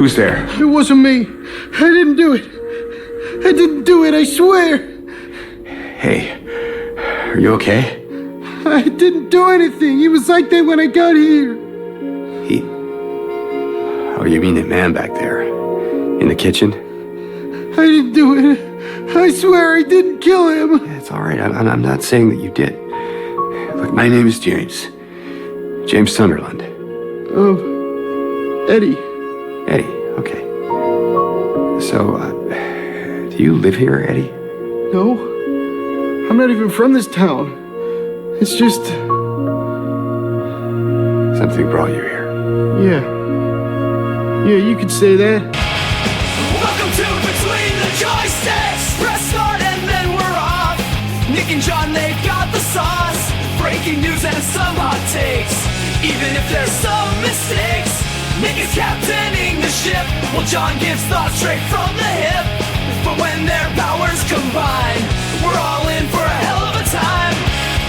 Who's there? It wasn't me. I didn't do it. I didn't do it, I swear. Hey, are you okay? I didn't do anything. He was like that when I got here. He... Oh, you mean the man back there? In the kitchen? I didn't do it. I swear I didn't kill him. Yeah, it's all right. I'm not saying that you did. Look, my name is James. James Sunderland. Eddie. Eddie, okay. So, do you live here, Eddie? No. I'm not even from this town. It's just... Something brought you here. Yeah, you could say that. Welcome to Between the Joysticks. Press start and then we're off. Nick and John, they've got the sauce. Breaking news and some hot takes. Even if there's some mistakes, Nick is captaining the ship, while John gives thoughts straight from the hip. But when their powers combine, we're all in for a hell of a time.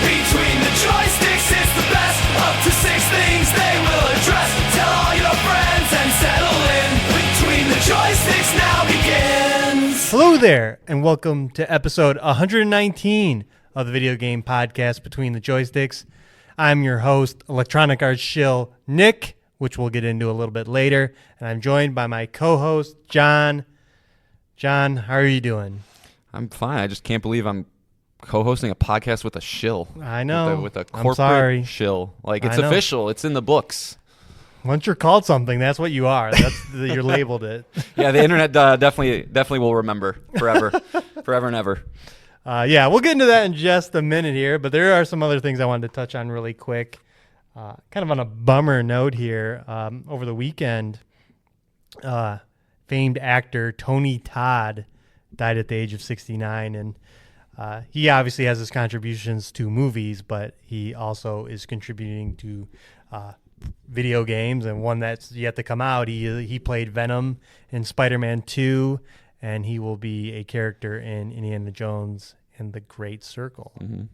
Between the Joysticks, it's the best. Up to 6 things they will address. Tell all your friends and settle in. Between the Joysticks now begins. Hello there, and welcome to episode 119 of the video game podcast Between the Joysticks. I'm your host, Electronic Arts shill Nick, which we'll get into a little bit later, and I'm joined by my co-host, John. John, how are you doing? I'm fine. I just can't believe I'm co-hosting a podcast with a shill. I know. With a I'm corporate sorry. shill. Like, it's I know. official. It's in the books. Once you're called something, that's what you are. You're labeled it. Yeah, the internet definitely will remember forever. Forever and ever. Yeah, we'll get into that in just a minute here, but there are some other things I wanted to touch on really quick. Kind of on a bummer note here, over the weekend, famed actor Tony Todd died at the age of 69, and he obviously has his contributions to movies, but he also is contributing to video games, and one that's yet to come out. He played Venom in Spider-Man 2, and he will be a character in Indiana Jones and the Great Circle. Mm-hmm.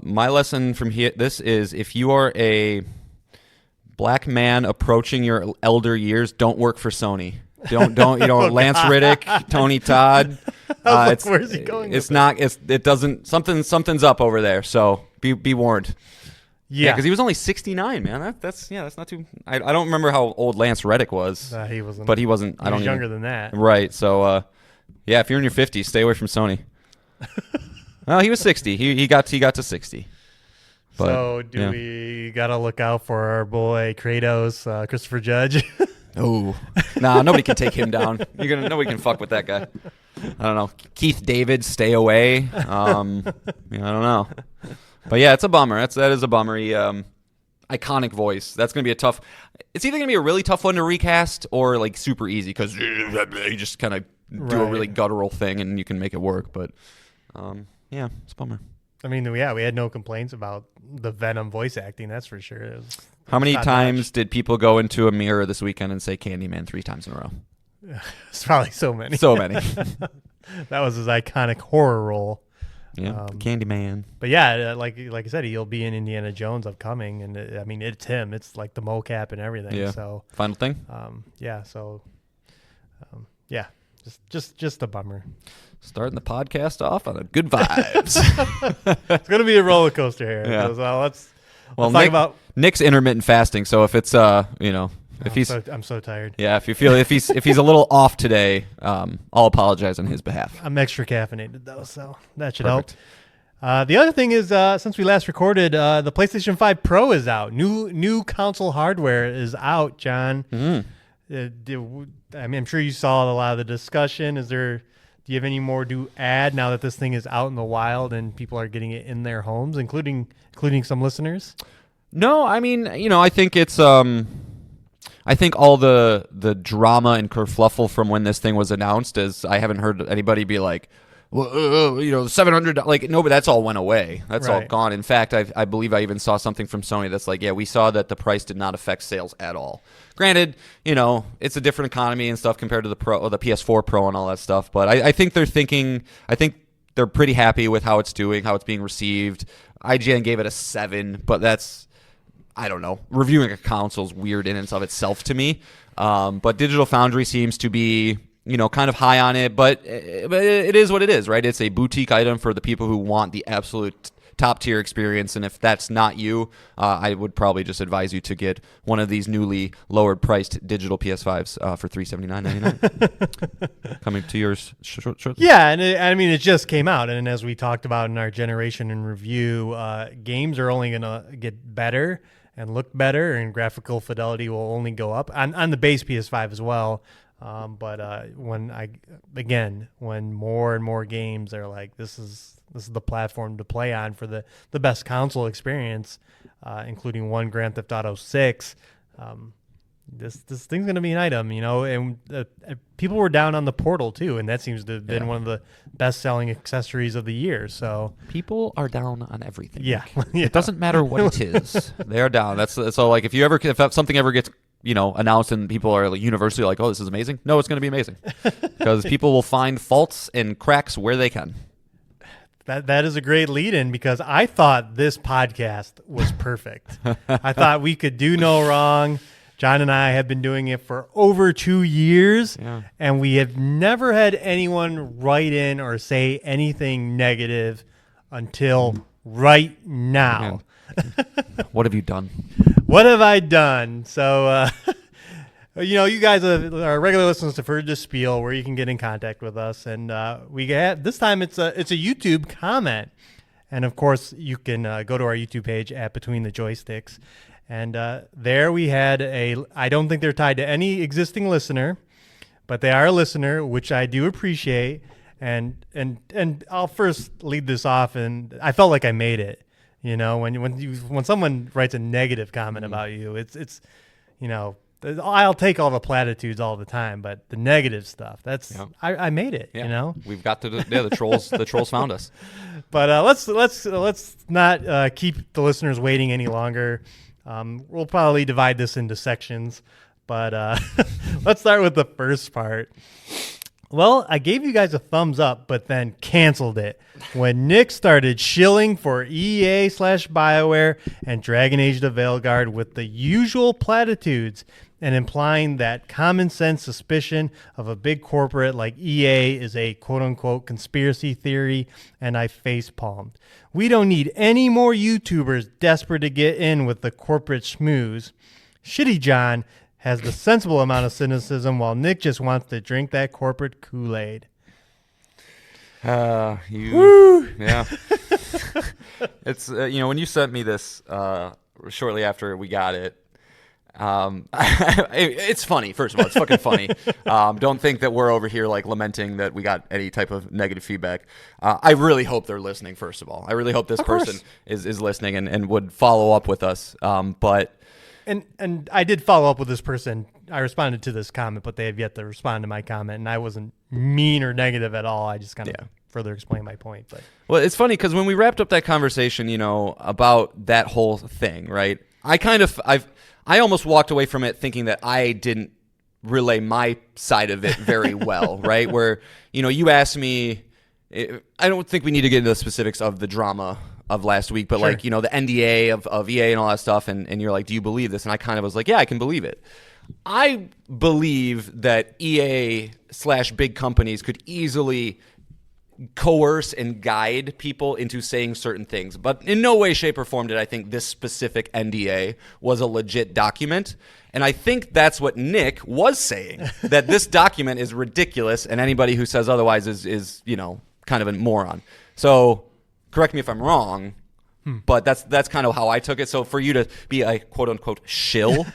My lesson from this is, if you are a black man approaching your elder years, don't work for Sony. Don't Lance Riddick, Tony Todd. Where's he going? Something's up over there. So be warned. Yeah, because he was only 69, man. That's not too. I don't remember how old Lance Riddick was. He wasn't. But he wasn't. He was younger than that. Right. So, yeah, if you're in your 50s, stay away from Sony. Well, he was 60. He got to 60. But, so we gotta look out for our boy Kratos, Christopher Judge? Oh, nah, nobody can take him down. Nobody can fuck with that guy. I don't know. Keith David, stay away. I don't know. But yeah, it's a bummer. That is a bummer. He, iconic voice. That's gonna be a tough. It's either gonna be a really tough one to recast or like super easy because you just kind of do a really guttural thing and you can make it work. But yeah, it's a bummer. I mean, we had no complaints about the Venom voice acting. That's for sure. How many times did people go into a mirror this weekend and say Candyman 3 times in a row? It's probably so many. So many. That was his iconic horror role. Yeah, Candyman. But yeah, like I said, he'll be in Indiana Jones upcoming, and I mean, it's him. It's like the mocap and everything. Yeah. So final thing. Yeah. So, yeah, just a bummer. Starting the podcast off on a good vibes. It's gonna be a roller coaster here. Yeah. Let's Nick, talk about Nick's intermittent fasting. So if it's I'm so tired. Yeah, if he's a little off today, I'll apologize on his behalf. I'm extra caffeinated though, so that should Perfect. help. The other thing is, since we last recorded, the PlayStation 5 Pro is out. New console hardware is out, John. Mm-hmm. I mean, I'm sure you saw a lot of the discussion. Do you have any more to add now that this thing is out in the wild and people are getting it in their homes, including some listeners? No, I mean, I think it's I think all the drama and kerfluffle from when this thing was announced is I haven't heard anybody be like, well, $700, like, no, but that's all went away. That's all gone. In fact, I believe I even saw something from Sony that's like, yeah, we saw that the price did not affect sales at all. Granted, it's a different economy and stuff compared to the PS4 Pro and all that stuff, but I think they're pretty happy with how it's doing, how it's being received. IGN gave it a 7, but that's I don't know. Reviewing a console is weird in and of itself to me. But Digital Foundry seems to be, kind of high on it. But it is what it is, right? It's a boutique item for the people who want the absolute top tier experience. And if that's not you, I would probably just advise you to get one of these newly lowered priced digital PS5s for $379.99. Coming to yours shortly. Yeah, and it just came out, and as we talked about in our generation in review, games are only gonna get better and look better, and graphical fidelity will only go up on the base PS5 as well. But when more and more games are like, this is the platform to play on for the best console experience, including one Grand Theft Auto 6. This thing's gonna be an item, and people were down on the Portal too, and that seems to have been one of the best-selling accessories of the year. So people are down on everything. Yeah. It doesn't matter what it is; they are down. That's so. Like if something ever gets announced and people are like universally like, "Oh, this is amazing," no, it's going to be amazing because people will find faults and cracks where they can. That is a great lead-in, because I thought this podcast was perfect. I thought we could do no wrong. John and I have been doing it for over 2 years, and we have never had anyone write in or say anything negative until right now. What have you done? What have I done? So, you guys are regular listeners have heard this spiel where you can get in contact with us, and this time it's a YouTube comment, and of course you can go to our YouTube page at Between the Joysticks, and there we had I don't think they're tied to any existing listener, but they are a listener, which I do appreciate, and I'll first lead this off, and I felt like I made it, when someone writes a negative comment about you, it's I'll take all the platitudes all the time, but the negative stuff, I made it, We've got the trolls. The trolls found us. But let's not keep the listeners waiting any longer. We'll probably divide this into sections, but let's start with the first part. Well, I gave you guys a thumbs up, but then canceled it when Nick started shilling for EA/BioWare and Dragon Age the Veilguard with the usual platitudes and implying that common sense suspicion of a big corporate like EA is a quote-unquote conspiracy theory, and I facepalmed. We don't need any more YouTubers desperate to get in with the corporate schmooze. Shitty John has the sensible amount of cynicism, while Nick just wants to drink that corporate Kool-Aid. Yeah. It's when you sent me this shortly after we got it, it's funny. First of all, it's fucking funny. Don't think that we're over here like lamenting that we got any type of negative feedback. I really hope they're listening. First of all, I really hope this person is listening and would follow up with us. But. And I did follow up with this person. I responded to this comment, but they have yet to respond to my comment, and I wasn't mean or negative at all. I just kind of further explained my point. But well, it's funny because when we wrapped up that conversation, about that whole thing, right? I almost walked away from it thinking that I didn't relay my side of it very well, right? Where you asked me, I don't think we need to get into the specifics of the drama of last week, but the NDA of EA and all that stuff, and you're like, do you believe this? And I kind of was like, yeah, I can believe it. I believe that EA/big companies could easily coerce and guide people into saying certain things, but in no way, shape, or form did I think this specific NDA was a legit document. And I think that's what Nick was saying, that this document is ridiculous, and anybody who says otherwise is kind of a moron. So correct me if I'm wrong, but that's kind of how I took it. So for you to be a quote unquote shill,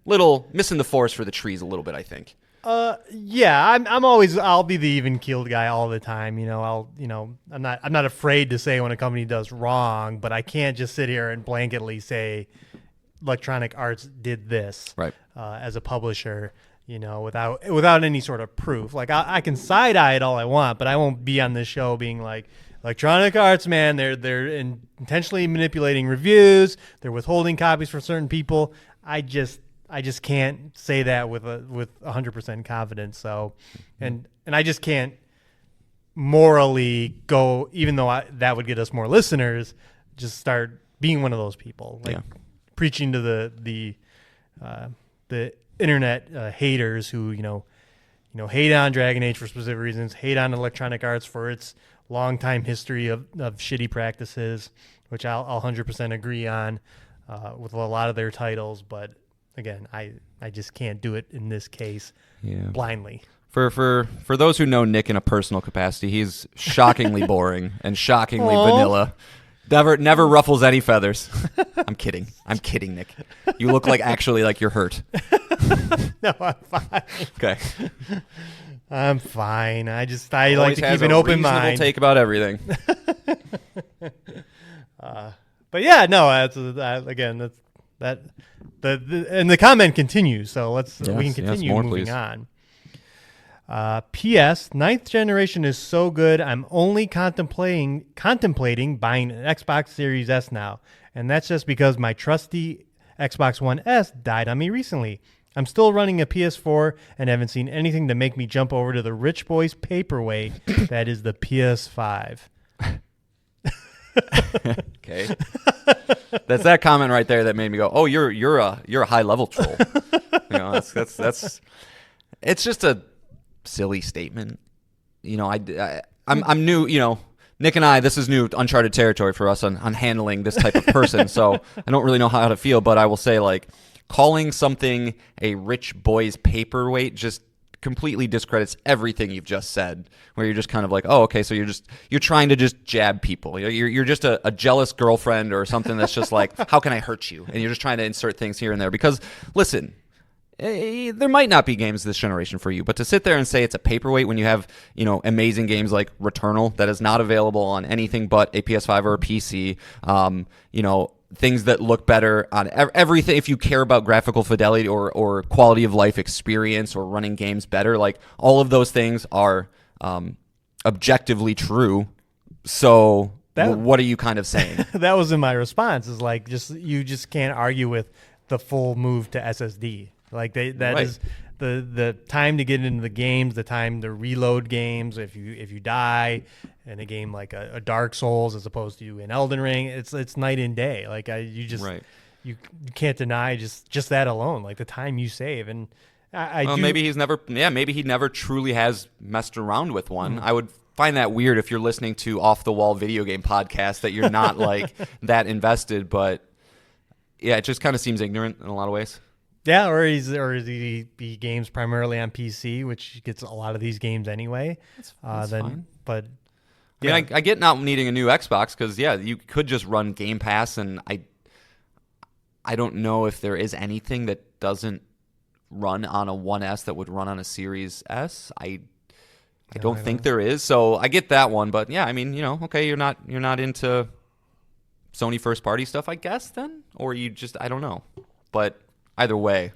little missing the forest for the trees a little bit, I think. I'll be the even keeled guy all the time. I'm not afraid to say when a company does wrong, but I can't just sit here and blanketly say Electronic Arts did this, right? As a publisher, without any sort of proof. Like I can side eye it all I want, but I won't be on this show being like, Electronic Arts, man, they're intentionally manipulating reviews. They're withholding copies for certain people. I just can't say that with 100% confidence. So, and I just can't morally go, even though that would get us more listeners, just start being one of those people. preaching to the internet haters who hate on Dragon Age for specific reasons, hate on Electronic Arts for its long time history of shitty practices, which I'll 100% agree on with a lot of their titles. But again, I just can't do it in this case blindly. For those who know Nick in a personal capacity, he's shockingly boring and shockingly vanilla. Never ruffles any feathers. I'm kidding, Nick. You look actually like you're hurt. No, I'm fine. Okay. I'm fine. I like Always to has keep an a open reasonable mind. take about everything. But yeah, no. And the comment continues. So we can continue more, moving please. on. P.S. Ninth generation is so good. I'm only contemplating buying an Xbox Series S now, and that's just because my trusty Xbox One S died on me recently. I'm still running a PS4 and haven't seen anything to make me jump over to the rich boys paperweight that is the PS5. Okay. That's that comment right there that made me go, "Oh, you're a high level troll." That's it's just a silly statement. I'm new. Nick and I, this is new uncharted territory for us on handling this type of person. So I don't really know how to feel, but I will say calling something a rich boy's paperweight just completely discredits everything you've just said, where you're just kind of oh, okay, so you're trying to just jab people. You're just a jealous girlfriend or something that's just how can I hurt you? And you're just trying to insert things here and there because, listen, there might not be games this generation for you, but to sit there and say it's a paperweight when you have, amazing games like Returnal that is not available on anything but a PS5 or a PC, things that look better on everything. If you care about graphical fidelity or quality of life experience or running games better, all of those things are objectively true. So what are you kind of saying? That was in my response is you just can't argue with the full move to SSD. That Right. is the time to get into the games, the time to reload games. If you die in a game like a Dark Souls as opposed to an Elden Ring, it's night and day. You can't deny just that alone, the time you save. And maybe he never truly has messed around with one. I would find that weird if you're listening to off the wall video game podcasts that you're not that invested. But yeah, it just kind of seems ignorant in a lot of ways. Yeah, or he games primarily on PC, which gets a lot of these games anyway. That's fine. But I mean, I get not needing a new Xbox because you could just run Game Pass, and I don't know if there is anything that doesn't run on a 1S that would run on a Series S. I don't think there is, so I get that one. But yeah, I mean, okay, you're not into Sony first party stuff, I guess, then, or you just I don't know, but. Either way,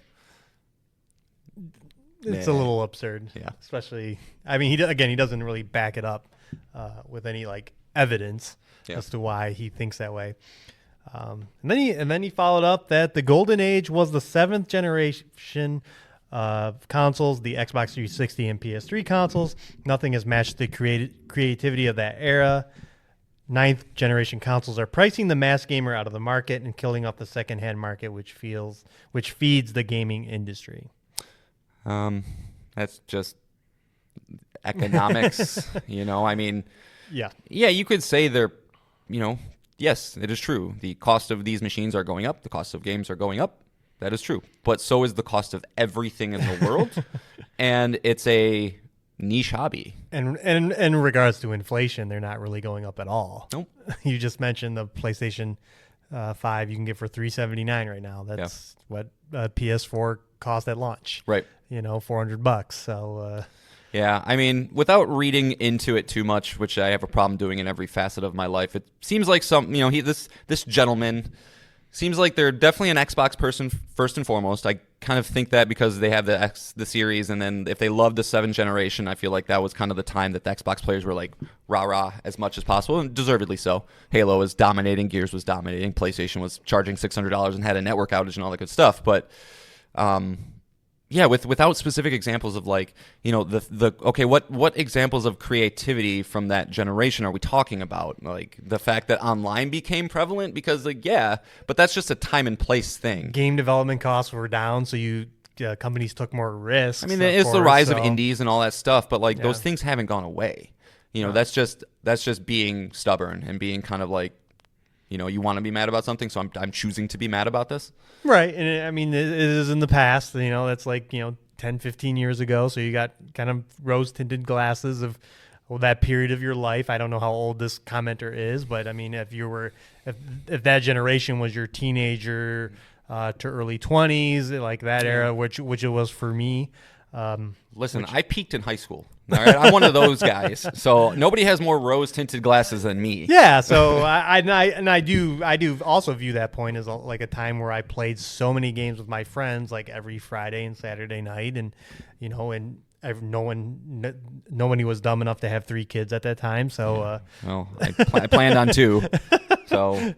it's a little absurd. Yeah, especially. I mean, he doesn't really back it up with any evidence as to why he thinks that way. And then he followed up that the golden age was the 7th generation of consoles, the Xbox 360 and PS3 consoles. Nothing has matched the creativity of that era. 9th generation consoles are pricing the mass gamer out of the market and killing off the secondhand market, which feeds the gaming industry. That's just economics, I mean, yeah, you could say they're, yes, it is true. The cost of these machines are going up. The cost of games are going up. That is true. But so is the cost of everything in the world. And it's a niche hobby. And in regards to inflation, they're not really going up at all. Nope. You just mentioned the PlayStation 5 you can get for $379 right now. That's what PS4 cost at launch. Right. $400. So yeah, I mean, without reading into it too much, which I have a problem doing in every facet of my life, it seems like this gentleman seems like they're definitely an Xbox person first and foremost. I kind of think that because they have the series, and then if they love the 7th generation, I feel like that was kind of the time that the Xbox players were rah-rah as much as possible, and deservedly so. Halo was dominating, Gears was dominating, PlayStation was charging $600 and had a network outage and all that good stuff. But without specific examples of like, what examples of creativity from that generation are we talking about? Like the fact that online became prevalent because but that's just a time and place thing. Game development costs were down, so companies took more risks. I mean, it's the rise of indies and all that stuff, but like those things haven't gone away. That's just being stubborn and being kind of like, you want to be mad about something, so I'm choosing to be mad about this. Right. And I mean, it is in the past, that's like, 10, 15 years ago. So you got kind of rose tinted glasses of that period of your life. I don't know how old this commenter is, but I mean, if that generation was your teenager to early 20s, like that era, which it was for me. Listen, I peaked in high school. All right, I'm one of those guys. So nobody has more rose-tinted glasses than me. Yeah. So I do also view that point as like a time where I played so many games with my friends, like every Friday and Saturday night, and nobody was dumb enough to have 3 kids at that time. So I planned on 2. So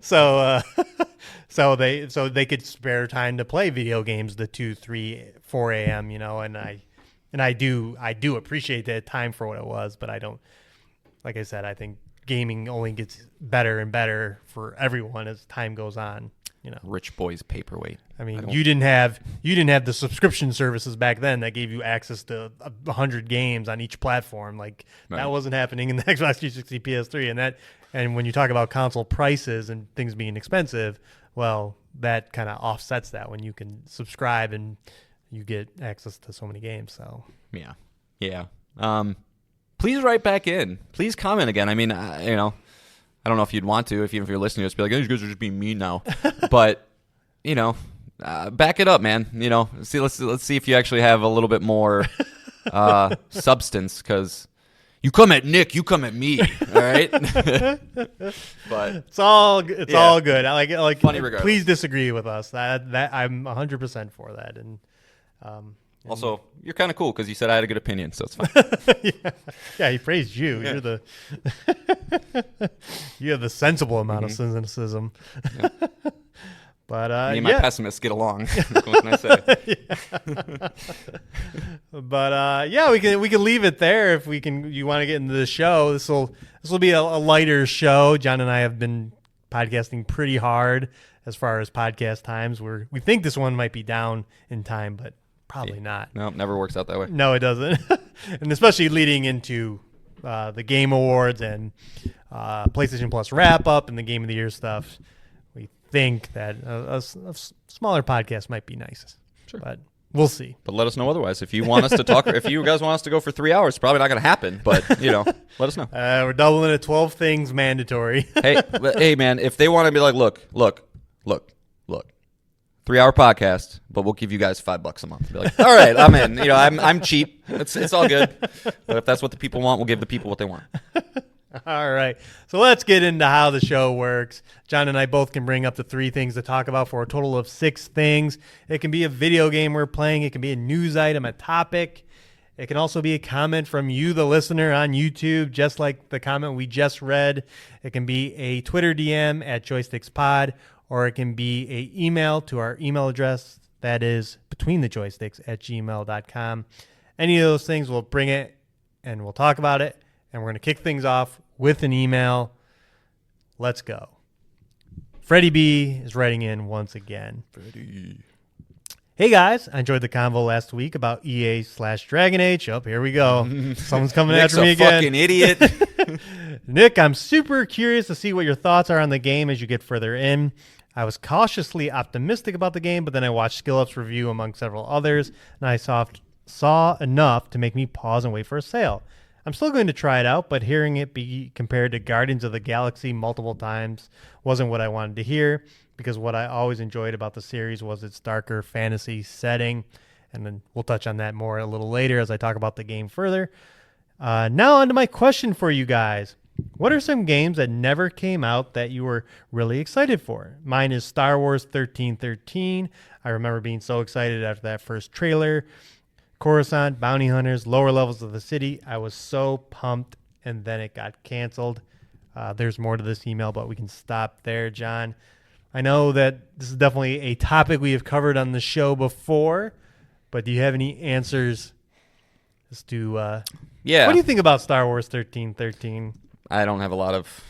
they could spare time to play video games to 2, 3, 4 a.m. And I do appreciate that time for what it was, but I don't, like I said, I think gaming only gets better and better for everyone as time goes on. Rich boys paperweight. I mean, you didn't have the subscription services back then that gave you access to 100 games on each platform. Like that wasn't happening in the Xbox 360, PS3, and when you talk about console prices and things being expensive, well, that kind of offsets that when you can subscribe and you get access to so many games. So yeah. Please write back in. Please comment again. I mean, I don't know if you'd want to, if you're listening, just be like, oh, you guys are just being mean now. But back it up, man. Let's see if you actually have a little bit more substance, because you come at Nick, you come at me. All right. But it's all good. I like funny regardless. Please disagree with us. That I'm 100% for that. And also, you're kind of cool because you said I had a good opinion, so it's fine. Yeah, he praised you. Yeah. You have the sensible amount of cynicism. Yeah. But me and my pessimists get along. What can I say? But we can leave it there if we can. You want to get into the show? This will be a lighter show. John and I have been podcasting pretty hard as far as podcast times. We think this one might be down in time, but probably not. No, never works out that way. No, it doesn't. And especially leading into the Game Awards and PlayStation Plus wrap up and the Game of the Year stuff, we think that a smaller podcast might be nice. Sure. But we'll see. But let us know otherwise. If you want us to talk, if you guys want us to go for 3 hours, it's probably not going to happen. But, let us know. We're doubling it 12 things mandatory. Hey, man, if they want to be like, look, 3-hour podcast, but we'll give you guys $5 a month. Be like, all right, I'm in. I'm cheap. It's all good. But if that's what the people want, we'll give the people what they want. All right. So let's get into how the show works. John and I both can bring up to 3 things to talk about for a total of 6 things. It can be a video game we're playing. It can be a news item, a topic. It can also be a comment from you, the listener, on YouTube, just like the comment we just read. It can be a Twitter DM at JoysticksPod, or it can be an email to our email address that is betweenthejoysticks@gmail.com. Any of those things, we'll bring it and we'll talk about it. And we're going to kick things off with an email. Let's go. Freddie B is writing in once again. Freddie. Hey guys, I enjoyed the convo last week about EA/Dragon Age. Oh, here we go. Someone's coming after me again. Fucking idiot. Nick, I'm super curious to see what your thoughts are on the game as you get further in. I was cautiously optimistic about the game, but then I watched SkillUp's review among several others, and I saw enough to make me pause and wait for a sale. I'm still going to try it out, but hearing it be compared to Guardians of the Galaxy multiple times wasn't what I wanted to hear, because what I always enjoyed about the series was its darker fantasy setting, and then we'll touch on that more a little later as I talk about the game further. Now on to my question for you guys. What are some games that never came out that you were really excited for? Mine is Star Wars 1313. I remember being so excited after that first trailer. Coruscant, Bounty Hunters, lower levels of the city. I was so pumped, and then it got canceled. There's more to this email, but we can stop there, John. I know that this is definitely a topic we have covered on the show before, But do you have any answers as to Yeah. what do you think about Star Wars 1313? I don't have a lot of.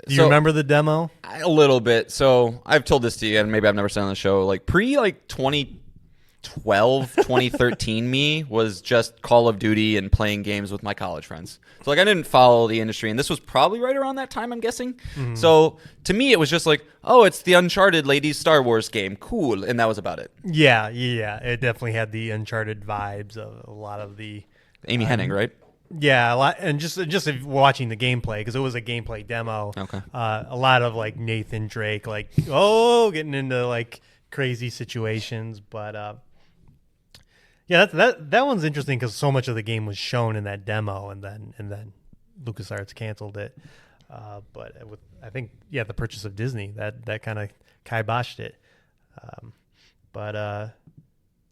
Do you remember the demo? A little bit. So I've told this to you, and maybe I've never said it on the show. Like 2012, 2013 me was just Call of Duty and playing games with my college friends. So like I didn't follow the industry, and this was probably right around that time, I'm guessing. Mm-hmm. So to me, it was just like, oh, it's the Uncharted ladies Star Wars game, cool, and that was about it. Yeah. It definitely had the Uncharted vibes of a lot of the Amy Hennig, right? Yeah, a lot, and just if watching the gameplay, because it was a gameplay demo. Okay. A lot of like Nathan Drake, like getting into like crazy situations, but yeah, that one's interesting because so much of the game was shown in that demo, and then LucasArts canceled it. But I think the purchase of Disney that kind of kiboshed it.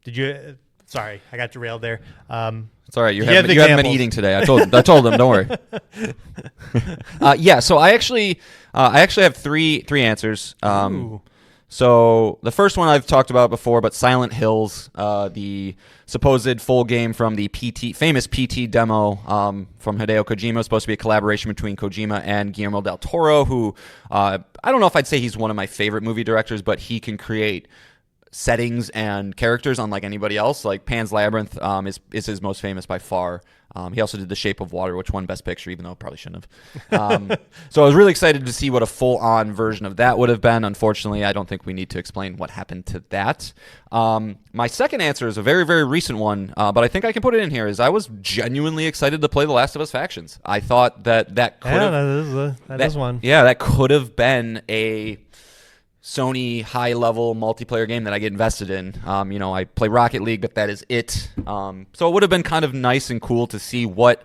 Did you? Sorry, I got derailed there. It's all right. You have haven't been examples. eating today. I told them. Don't worry. Yeah. So I actually have three answers. Ooh. So the first one I've talked about before, but Silent Hills, the supposed full game from the famous PT demo from Hideo Kojima, was supposed to be a collaboration between Kojima and Guillermo del Toro, who I don't know if I'd say he's one of my favorite movie directors, but he can create settings and characters unlike anybody else. Like Pan's Labyrinth is his most famous by far. He also did The Shape of Water, which won Best Picture, even though it probably shouldn't have. So I was really excited to see what a full-on version of that would have been. Unfortunately, I don't think we need to explain what happened to that. My second answer is a very, very recent one, but I think I can put it in here, is I was genuinely excited to play The Last of Us Factions. I thought that could have... that is one. Yeah, that could have been a Sony high-level multiplayer game that I get invested in. I play Rocket League, but that is it. So it would have been kind of nice and cool to see what...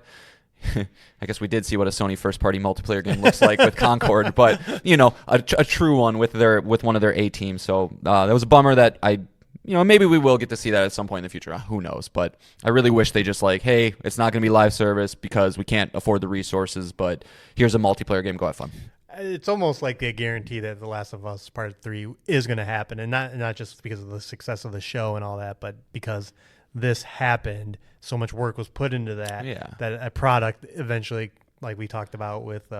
I guess we did see what a Sony first-party multiplayer game looks like with Concord, but a true one with one of their A teams. So that was a bummer that maybe we will get to see that at some point in the future. Who knows? But I really wish they just hey, it's not going to be live service because we can't afford the resources, but here's a multiplayer game. Go have fun. It's almost like a guarantee that The Last of Us Part 3 is going to happen, and not just because of the success of the show and all that, but because this happened, so much work was put into that, that a product eventually, like we talked about with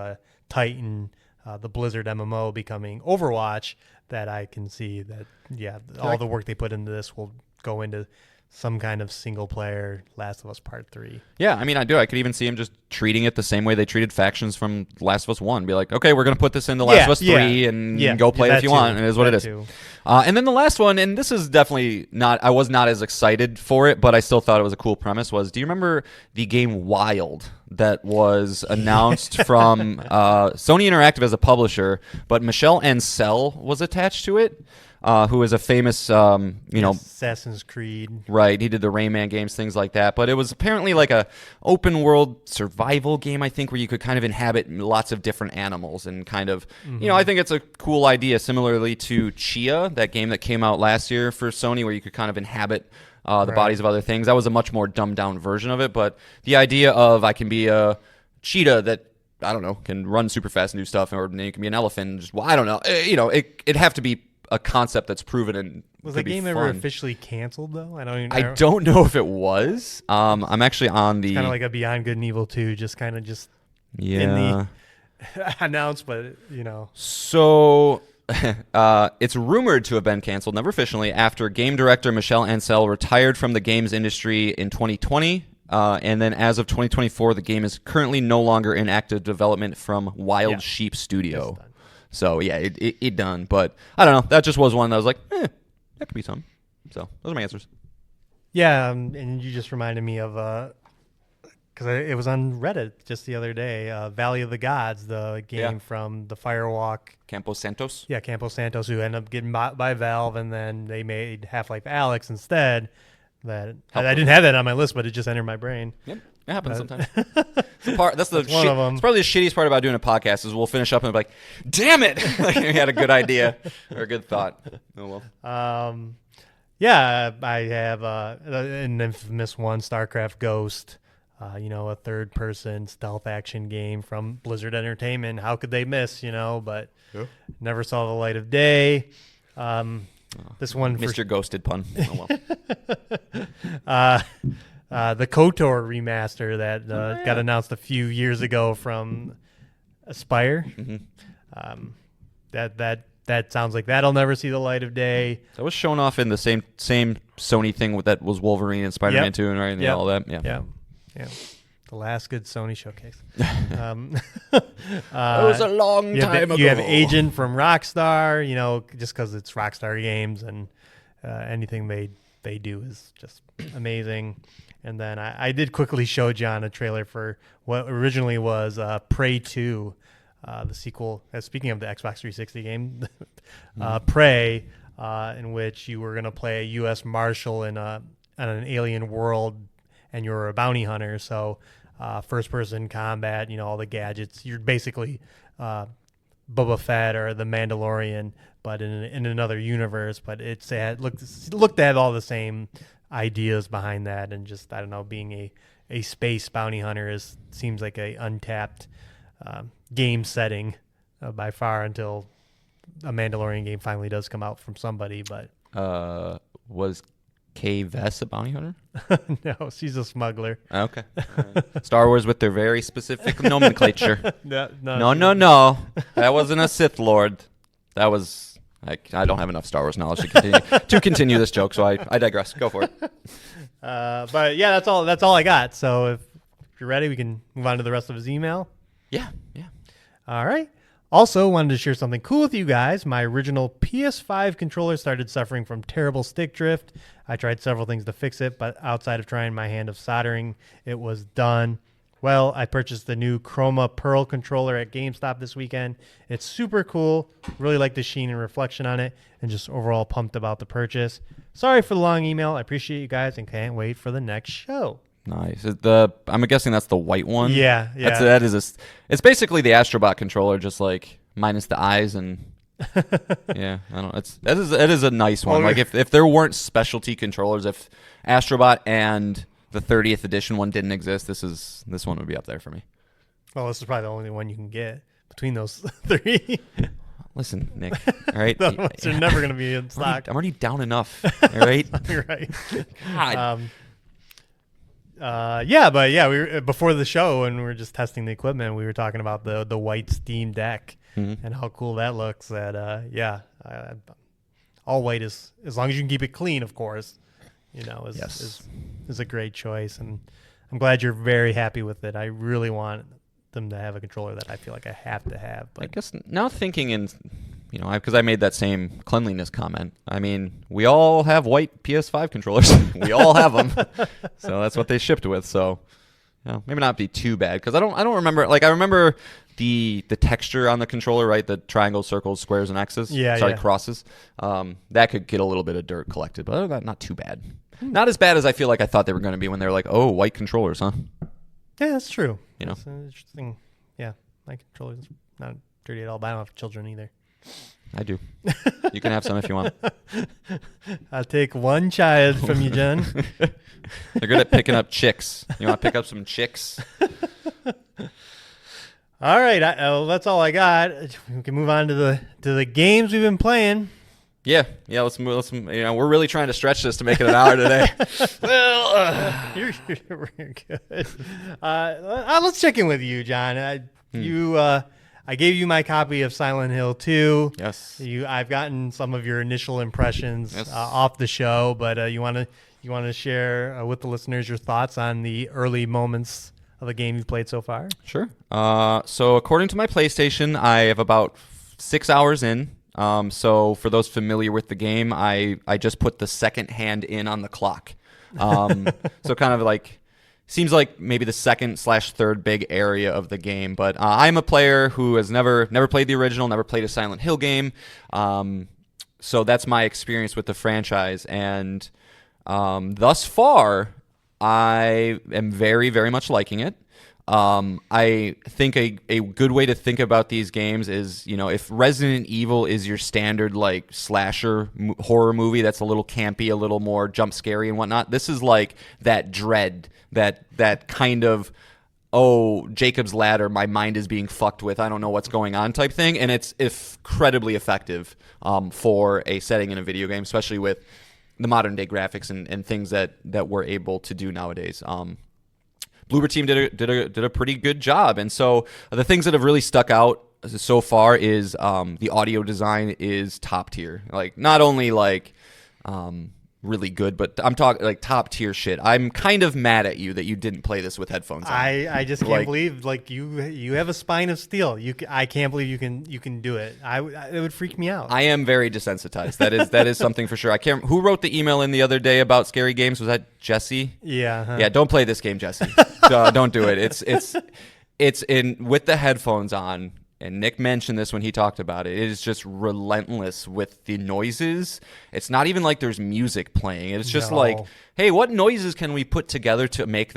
Titan, the Blizzard MMO becoming Overwatch, that I can see that, all the work they put into this will go into some kind of single-player Last of Us Part 3. Yeah, I mean, I do. I could even see him just treating it the same way they treated factions from Last of Us 1. Be like, okay, we're going to put this into Last of Us 3, and you can go play it if you want, and it is what it is. And then the last one, and this is definitely not, I was not as excited for it, but I still thought it was a cool premise, was, do you remember the game Wild that was announced from Sony Interactive as a publisher, but Michel Ancel was attached to it? Who is a famous, Assassin's Creed. Right, he did the Rayman games, things like that. But it was apparently like a open world survival game, I think, where you could kind of inhabit lots of different animals and kind of, I think it's a cool idea, similarly to Chia, that game that came out last year for Sony, where you could kind of inhabit the bodies of other things. That was a much more dumbed down version of it. But the idea of I can be a cheetah that, I don't know, can run super fast and do stuff, or you can be an elephant. And just, I don't know. It'd have to be a concept that's proven and was the game ever officially canceled though? I don't know if it was. I'm actually on the kind of like a Beyond Good and Evil 2, just in the announced, but So it's rumored to have been canceled, never officially, after game director Michel Ancel retired from the games industry in 2020. And then as of 2024, the game is currently no longer in active development from Wild Sheep Studio. So, yeah, it done. But, I don't know. That just was one that I was like, that could be something. So, those are my answers. Yeah, and you just reminded me of, because it was on Reddit just the other day, Valley of the Gods, the game from the Firewalk. Campos Santos? Yeah, Campos Santos, who ended up getting bought by Valve, and then they made Half-Life Alyx instead. I didn't have that on my list, but it just entered my brain. Yep. It happens sometimes. That's one of them. It's probably the shittiest part about doing a podcast is we'll finish up and be like, damn it! Like we had a good idea or a good thought. Oh well. Yeah, I have an infamous one, StarCraft Ghost. A third-person stealth action game from Blizzard Entertainment. How could they miss? But never saw the light of day. This one for Mr. Ghosted pun. Oh, well. the KOTOR remaster that got announced a few years ago from Aspire. Mm-hmm. That sounds like that'll never see the light of day. That was shown off in the same Sony thing that was Wolverine and Spider-Man 2 and right, and all that. Yeah. The last good Sony showcase. That was a long time ago. You have Agent from Rockstar, just because it's Rockstar games and anything they do is just amazing. And then I did quickly show John a trailer for what originally was Prey 2, the sequel. Speaking of the Xbox 360 game, Prey, in which you were going to play a U.S. Marshal in an alien world, and you're a bounty hunter. So first-person combat, all the gadgets. You're basically Boba Fett or the Mandalorian, but in another universe. But it looked at all the same ideas behind that, and just, I don't know, being a space bounty hunter seems like a untapped game setting by far, until a Mandalorian game finally does come out from somebody. But was Kay Vess a bounty hunter? No, she's a smuggler. Okay. Right. Star Wars with their very specific nomenclature. No. That wasn't a Sith Lord. That was... I don't have enough Star Wars knowledge to continue this joke, so I digress. Go for it. But yeah, that's all I got. So if you're ready, we can move on to the rest of his email. Yeah. All right. Also, wanted to share something cool with you guys. My original PS5 controller started suffering from terrible stick drift. I tried several things to fix it, but outside of trying my hand of soldering, it was done. Well, I purchased the new Chroma Pearl controller at GameStop this weekend. It's super cool. Really like the sheen and reflection on it, and just overall pumped about the purchase. Sorry for the long email. I appreciate you guys and can't wait for the next show. Nice. I'm guessing that's the white one. Yeah. It's basically the Astrobot controller, just like minus the eyes and. Yeah, I don't know. It is a nice one. Like if there weren't specialty controllers, if Astrobot and the 30th edition one didn't exist, this one would be up there for me. Well, this is probably the only one you can get between those three. Listen, Nick. All right, the ones are never going to be in stock. I'm already down enough. All right. Right. God. We were before the show when we were just testing the equipment. We were talking about the white Steam Deck and how cool that looks. All white is, as long as you can keep it clean, of course. Is a great choice, and I'm glad you're very happy with it. I really want them to have a controller that I feel like I have to have. But I guess now thinking because I made that same cleanliness comment. I mean, we all have white PS5 controllers. We all have them, so that's what they shipped with. So, maybe not be too bad, because I don't remember. Like, I remember the texture on the controller, right? The triangles, circles, squares, and X's. Crosses. That could get a little bit of dirt collected, but other than that, not too bad. Not as bad as I feel like I thought they were going to be when they were like, "Oh, white controllers, huh?" Yeah, that's true. It's interesting. Yeah, my controller's not dirty at all, but I don't have children either. I do. You can have some if you want. I'll take one child from you, Jen. They're good at picking up chicks. You want to pick up some chicks? All right, that's all I got. We can move on to the games we've been playing. Yeah. Let's move. We're really trying to stretch this to make it an hour today. Well, you're good. Let's check in with you, John. I gave you my copy of Silent Hill 2. Yes. I've gotten some of your initial impressions off the show, but you want to share with the listeners your thoughts on the early moments of the game you've played so far? Sure. So according to my PlayStation, I have about 6 hours in. So for those familiar with the game, I just put the second hand in on the clock. So kind of like, seems like maybe the second/third big area of the game. But I'm a player who has never played the original, never played a Silent Hill game. So that's my experience with the franchise. And thus far, I am very, very much liking it. I think a good way to think about these games is, if Resident Evil is your standard like slasher horror movie that's a little campy, a little more jump scary and whatnot, this is like that dread, that kind of oh, Jacob's Ladder, my mind is being fucked with, I don't know what's going on type thing. And it's incredibly effective for a setting in a video game, especially with the modern day graphics and things that we're able to do nowadays. Bloober Team did a pretty good job. And so the things that have really stuck out so far is the audio design is top tier. Like, not only like really good, but I'm talking like top tier shit. I'm kind of mad at you that you didn't play this with headphones on. I just can't believe like you have a spine of steel. I can't believe you can do it. It would freak me out. I am very desensitized. That is something for sure. I can't. Who wrote the email in the other day about scary games? Was that Jesse? Yeah. Huh? Yeah. Don't play this game, Jesse. Don't do it. It's in with the headphones on. And Nick mentioned this when he talked about it. It is just relentless with the noises. It's not even like there's music playing. It's just like, hey, what noises can we put together to make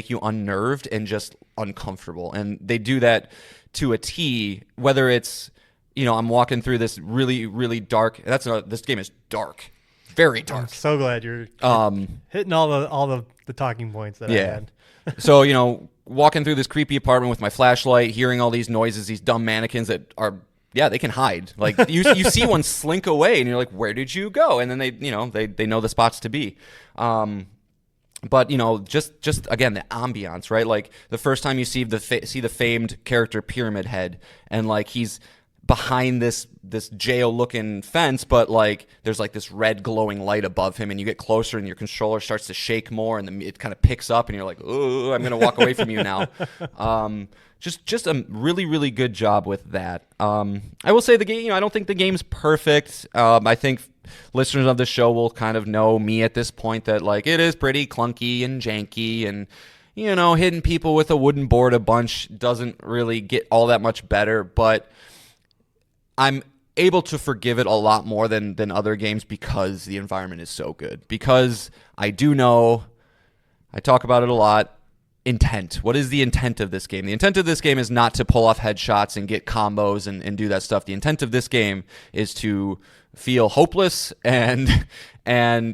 you unnerved and just uncomfortable? And they do that to a T. Whether it's, I'm walking through this really, really dark. This game is dark, very dark. I'm so glad you're hitting all the talking points that I had. So walking through this creepy apartment with my flashlight, hearing all these noises, these dumb mannequins that are, they can hide. Like you see one slink away, and you're like, where did you go? And then they know the spots to be. But just again the ambiance, right? Like the first time you see the famed character Pyramid Head, and like he's behind this jail looking fence, but like there's like this red glowing light above him, and you get closer and your controller starts to shake more, and then it kind of picks up and you're like, oh, I'm gonna walk away from you now. Just a really, really good job with that. I will say the game, I don't think the game's perfect. I think listeners of the show will kind of know me at this point that like it is pretty clunky and janky, and hitting people with a wooden board a bunch doesn't really get all that much better, but I'm able to forgive it a lot more than other games because the environment is so good. Because I do know, I talk about it a lot, intent. What is the intent of this game? The intent of this game is not to pull off headshots and get combos and do that stuff. The intent of this game is to feel hopeless and trying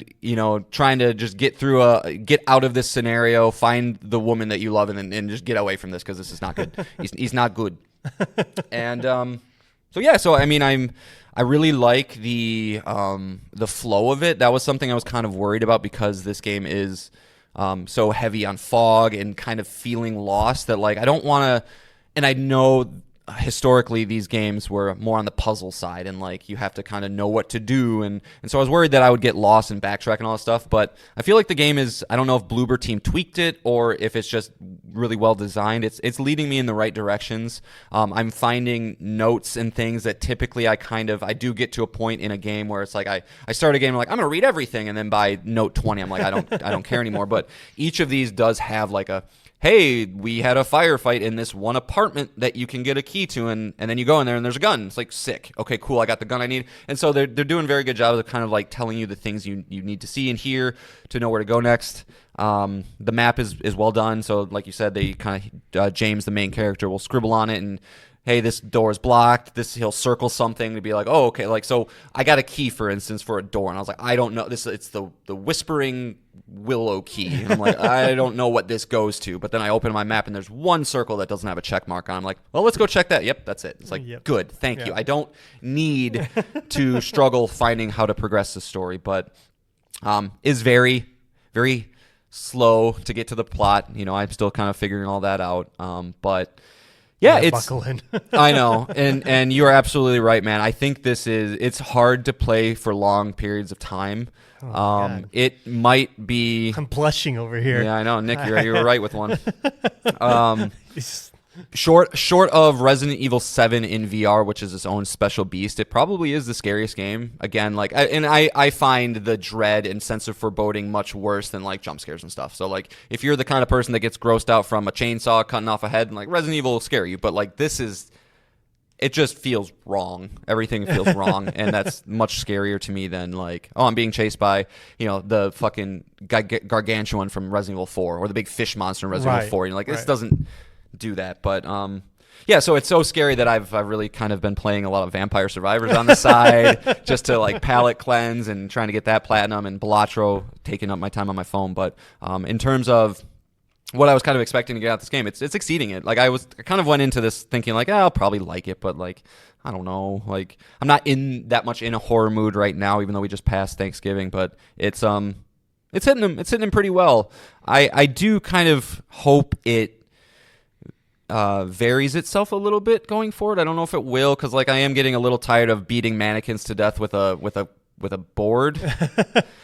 to just get out of this scenario, find the woman that you love, and just get away from this because this is not good. He's not good. And So I mean, I really like the flow of it. That was something I was kind of worried about because this game is so heavy on fog and kind of feeling lost that like I don't want to. And I know historically these games were more on the puzzle side, and like you have to kind of know what to do, and so I was worried that I would get lost and backtrack and all that stuff. But I feel like the game is, I don't know if Bloober Team tweaked it or if it's just really well designed. It's leading me in the right directions. I'm finding notes and things that typically I do get to a point in a game where it's like I start a game like I'm gonna read everything, and then by note 20 I'm like I don't care anymore. But each of these does have like a, hey, we had a firefight in this one apartment that you can get a key to, and then you go in there and there's a gun. It's like, sick. Okay, cool, I got the gun I need. And so they're doing a very good job of kind of like telling you the things you need to see and hear to know where to go next. The map is well done. So like you said, they kind of, James, the main character, will scribble on it and, hey, this door is blocked. He'll circle something to be like, oh, okay. Like, so I got a key, for instance, for a door, and I was like, I don't know. It's the whispering willow key. And I'm like, I don't know what this goes to. But then I open my map, and there's one circle that doesn't have a check mark on. I'm like, well, let's go check that. Yep, that's it. It's like, good, thank you. I don't need to struggle finding how to progress the story, but is very, very slow to get to the plot. I'm still kind of figuring all that out. But yeah, buckle in. I know, and you are absolutely right, man. I think it's hard to play for long periods of time. It might be. I'm blushing over here. Yeah, I know, Nick. You were right with one. Short of Resident Evil 7 in VR, which is its own special beast, it probably is the scariest game. Again, I find the dread and sense of foreboding much worse than like jump scares and stuff. So like if you're the kind of person that gets grossed out from a chainsaw cutting off a head, and like Resident Evil will scare you, but like it just feels wrong. Everything feels wrong, and that's much scarier to me than like, oh, I'm being chased by, the fucking gargantuan from Resident Evil 4 or the big fish monster in Resident Evil 4. And this doesn't do that, but so it's so scary that I've really kind of been playing a lot of Vampire Survivors on the side just to like palate cleanse and trying to get that platinum, and Balatro taking up my time on my phone. But in terms of what I was kind of expecting to get out of this game. It's exceeding it. Like I kind of went into this thinking like, I'll probably like it, but like I don't know. Like I'm not in that much in a horror mood right now, even though we just passed Thanksgiving. But it's hitting him pretty well. I do kind of hope it varies itself a little bit going forward. I don't know if it will, because like I am getting a little tired of beating mannequins to death with a board,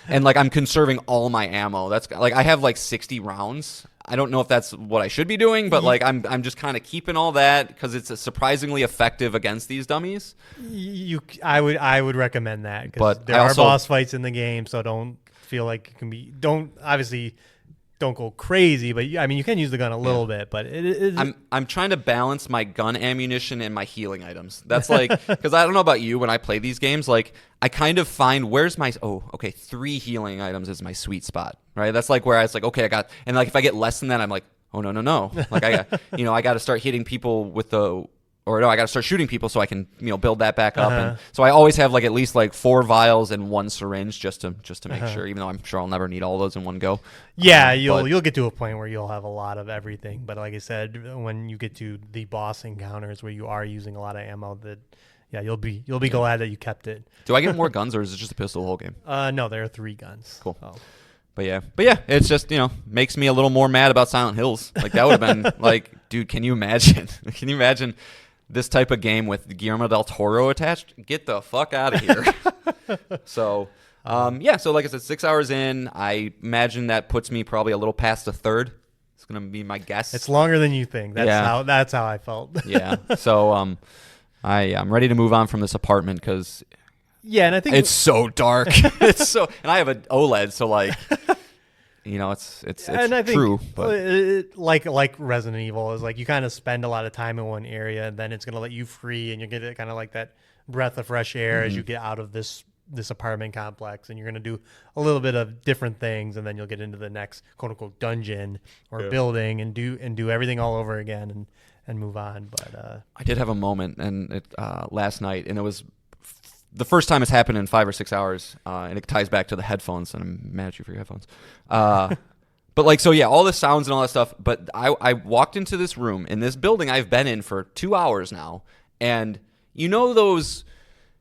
and like I'm conserving all my ammo. That's like I have like 60 rounds. I don't know if that's what I should be doing, but like I'm just kind of keeping all that because it's surprisingly effective against these dummies. I would recommend that, because But there I are also- boss fights in the game, so don't feel like it can be. Don't go crazy, but I mean you can use the gun a little bit, but I'm trying to balance my gun ammunition and my healing items. That's like, because I don't know about you, when I play these games, like I kind of find where's my 3 healing items is my sweet spot, right? That's like where I was like, okay, I got, and like if I get less than that, I'm like, oh no, like I got, I got to start hitting people with I got to start shooting people so I can, build that back up. And so I always have like at least like 4 vials and 1 syringe just to make sure, even though I'm sure I'll never need all those in one go. Yeah, but- you'll get to a point where you'll have a lot of everything, but like I said, when you get to the boss encounters where you are using a lot of ammo, you'll be glad that you kept it. Do I get more guns, or is it just a pistol the whole game? No, there are 3 guns. Cool. So. But yeah, it's just, makes me a little more mad about Silent Hills. Like that would have been like, dude, can you imagine? Can you imagine this type of game with Guillermo del Toro attached? Get the fuck out of here. So, so like I said, 6 hours in, I imagine that puts me probably a little past a third. It's going to be my guess. It's longer than you think. That's how I felt. Yeah. So, I'm ready to move on from this apartment because yeah, and I think it's so dark. And I have an OLED, so like, it's and I think, true. But like Resident Evil is like you kind of spend a lot of time in one area, and then it's going to let you free, and you get kind of like that breath of fresh air as you get out of this apartment complex, and you're going to do a little bit of different things, and then you'll get into the next quote unquote dungeon or building and do everything all over again and move on. But I did have a moment last night, and it was the first time it's happened in 5 or 6 hours, and it ties back to the headphones, and I'm mad at you for your headphones. But like, so yeah, all the sounds and all that stuff. But I walked into this room in this building I've been in for 2 hours now, and those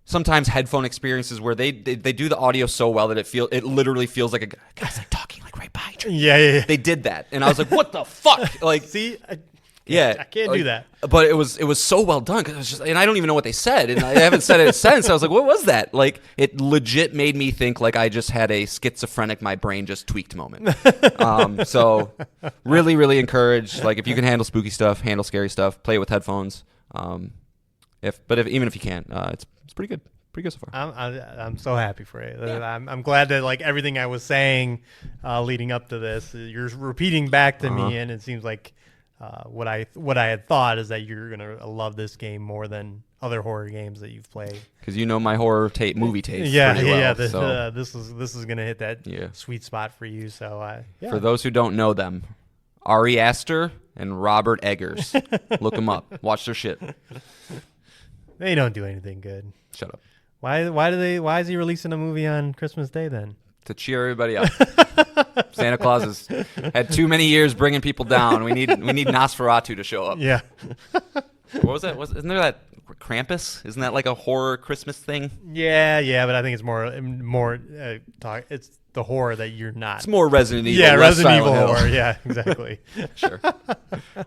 sometimes headphone experiences where they do the audio so well that it literally feels like a guy's like talking like right behind you. Yeah. They did that, and I was like, what the fuck? Like, See, yeah, I can't do that. But it was so well done because it was just, and I don't even know what they said, and I haven't said it since. I was like, what was that? Like, it legit made me think like I just had a schizophrenic, my brain just tweaked moment. So really, really encourage, like, if you can handle spooky stuff, handle scary stuff, play it with headphones. Even if you can't, it's pretty good. Pretty good so far. I'm so happy for you. Yeah. I'm glad that like everything I was saying leading up to this, you're repeating back to me, and it seems like what I had thought is that you're gonna love this game more than other horror games that you've played. Because my horror movie taste. Yeah, pretty well, yeah. This is gonna hit that sweet spot for you. So for those who don't know them, Ari Aster and Robert Eggers, look them up. Watch their shit. They don't do anything good. Shut up. Why is he releasing a movie on Christmas Day then? To cheer everybody up. Santa Claus has had too many years bringing people down. We need Nosferatu to show up. Yeah. What was that? Isn't there that Krampus? Isn't that like a horror Christmas thing? Yeah, but I think it's more it's the horror that you're not. It's more Resident Evil. Yeah, Resident Evil Hill. horror. Yeah, exactly. Sure.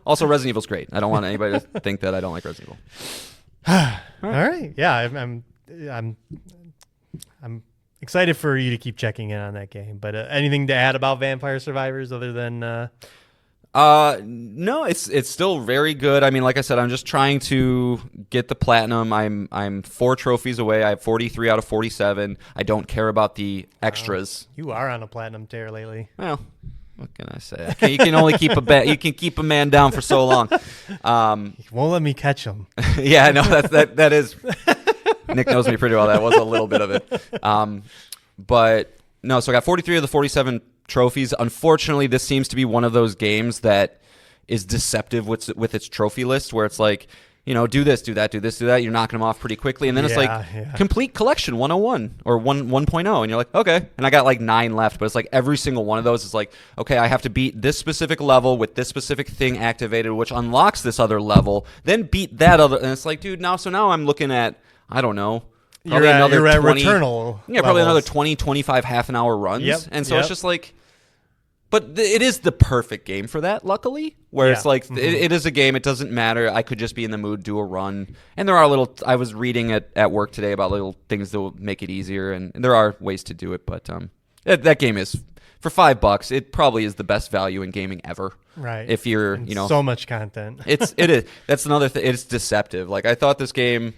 Also, Resident Evil's great. I don't want anybody to think that I don't like Resident Evil. All right. Yeah, I'm excited for you to keep checking in on that game. But anything to add about Vampire Survivors other than? No, it's still very good. I mean, like I said, I'm just trying to get the platinum. I'm 4 trophies away. I have 43 out of 47. I don't care about the extras. You are on a platinum tear lately. Well, what can I say? You can only keep you can keep a man down for so long. You won't let me catch him. Yeah, no, that is. Nick knows me pretty well. That was a little bit of it. But no, so I got 43 of the 47 trophies. Unfortunately, this seems to be one of those games that is deceptive with its trophy list, where it's like do this, do that, do this, do that. You're knocking them off pretty quickly. And then it's like complete collection 101 or 1.0. And you're like, okay. And I got like 9 left, but it's like every single one of those is like, okay, I have to beat this specific level with this specific thing activated, which unlocks this other level, then beat that other. And it's like, dude, now I'm looking at, I don't know. Probably another 20, Returnal. Yeah, probably another 20, 25 half an hour runs. Yep, and so it's just like, but it is the perfect game for that, luckily, where it's like, it is a game. It doesn't matter. I could just be in the mood, do a run. And there are I was reading at work today about little things that will make it easier. And there are ways to do it. But that game is, for $5, it probably is the best value in gaming ever. Right. If you're, and so much content. it is. That's another thing. It's deceptive. Like, I thought this game,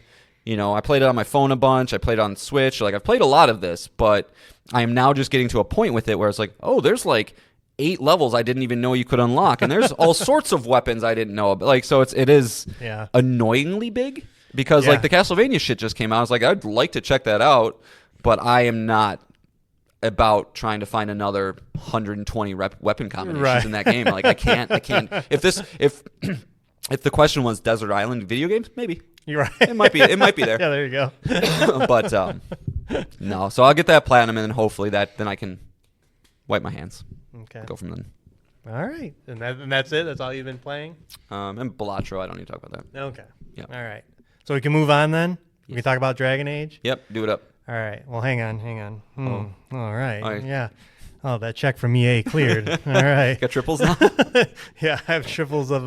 I played it on my phone a bunch. I played it on Switch. Like, I've played a lot of this, but I am now just getting to a point with it where it's like, oh, there's like 8 levels I didn't even know you could unlock, and there's all sorts of weapons I didn't know about. Like, so it is annoyingly big because like the Castlevania shit just came out. I was like, I'd like to check that out, but I am not about trying to find another 120 weapon combinations in that game. Like, I can't. If the question was Desert Island video games, maybe. You're right. It might be there. Yeah, there you go. But no. So I'll get that platinum, and then hopefully then I can wipe my hands. Okay. Go from then. All right. And that's it? That's all you've been playing? And Balatro, I don't need to talk about that. Okay. Yep. All right. So we can move on then? We can talk about Dragon Age? Yep. Do it up. All right. Well, hang on. All right. All right. Yeah. Oh, that check from EA cleared. All right. Got triples now? Yeah, I have triples of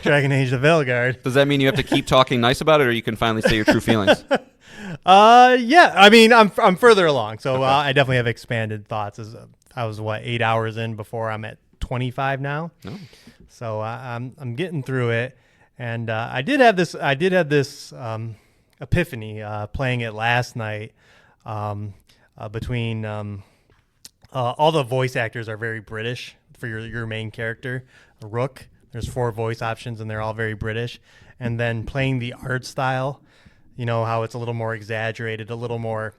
Dragon Age the Veilguard. Does that mean you have to keep talking nice about it, or you can finally say your true feelings? Yeah. I mean, I'm further along, so I definitely have expanded thoughts. I was 8 hours in before I'm at 25 now. No. So I'm getting through it, and I did have this epiphany playing it last night. Between all the voice actors are very British for your main character, Rook. There's 4 voice options, and they're all very British. And then playing the art style, how it's a little more exaggerated, a little more.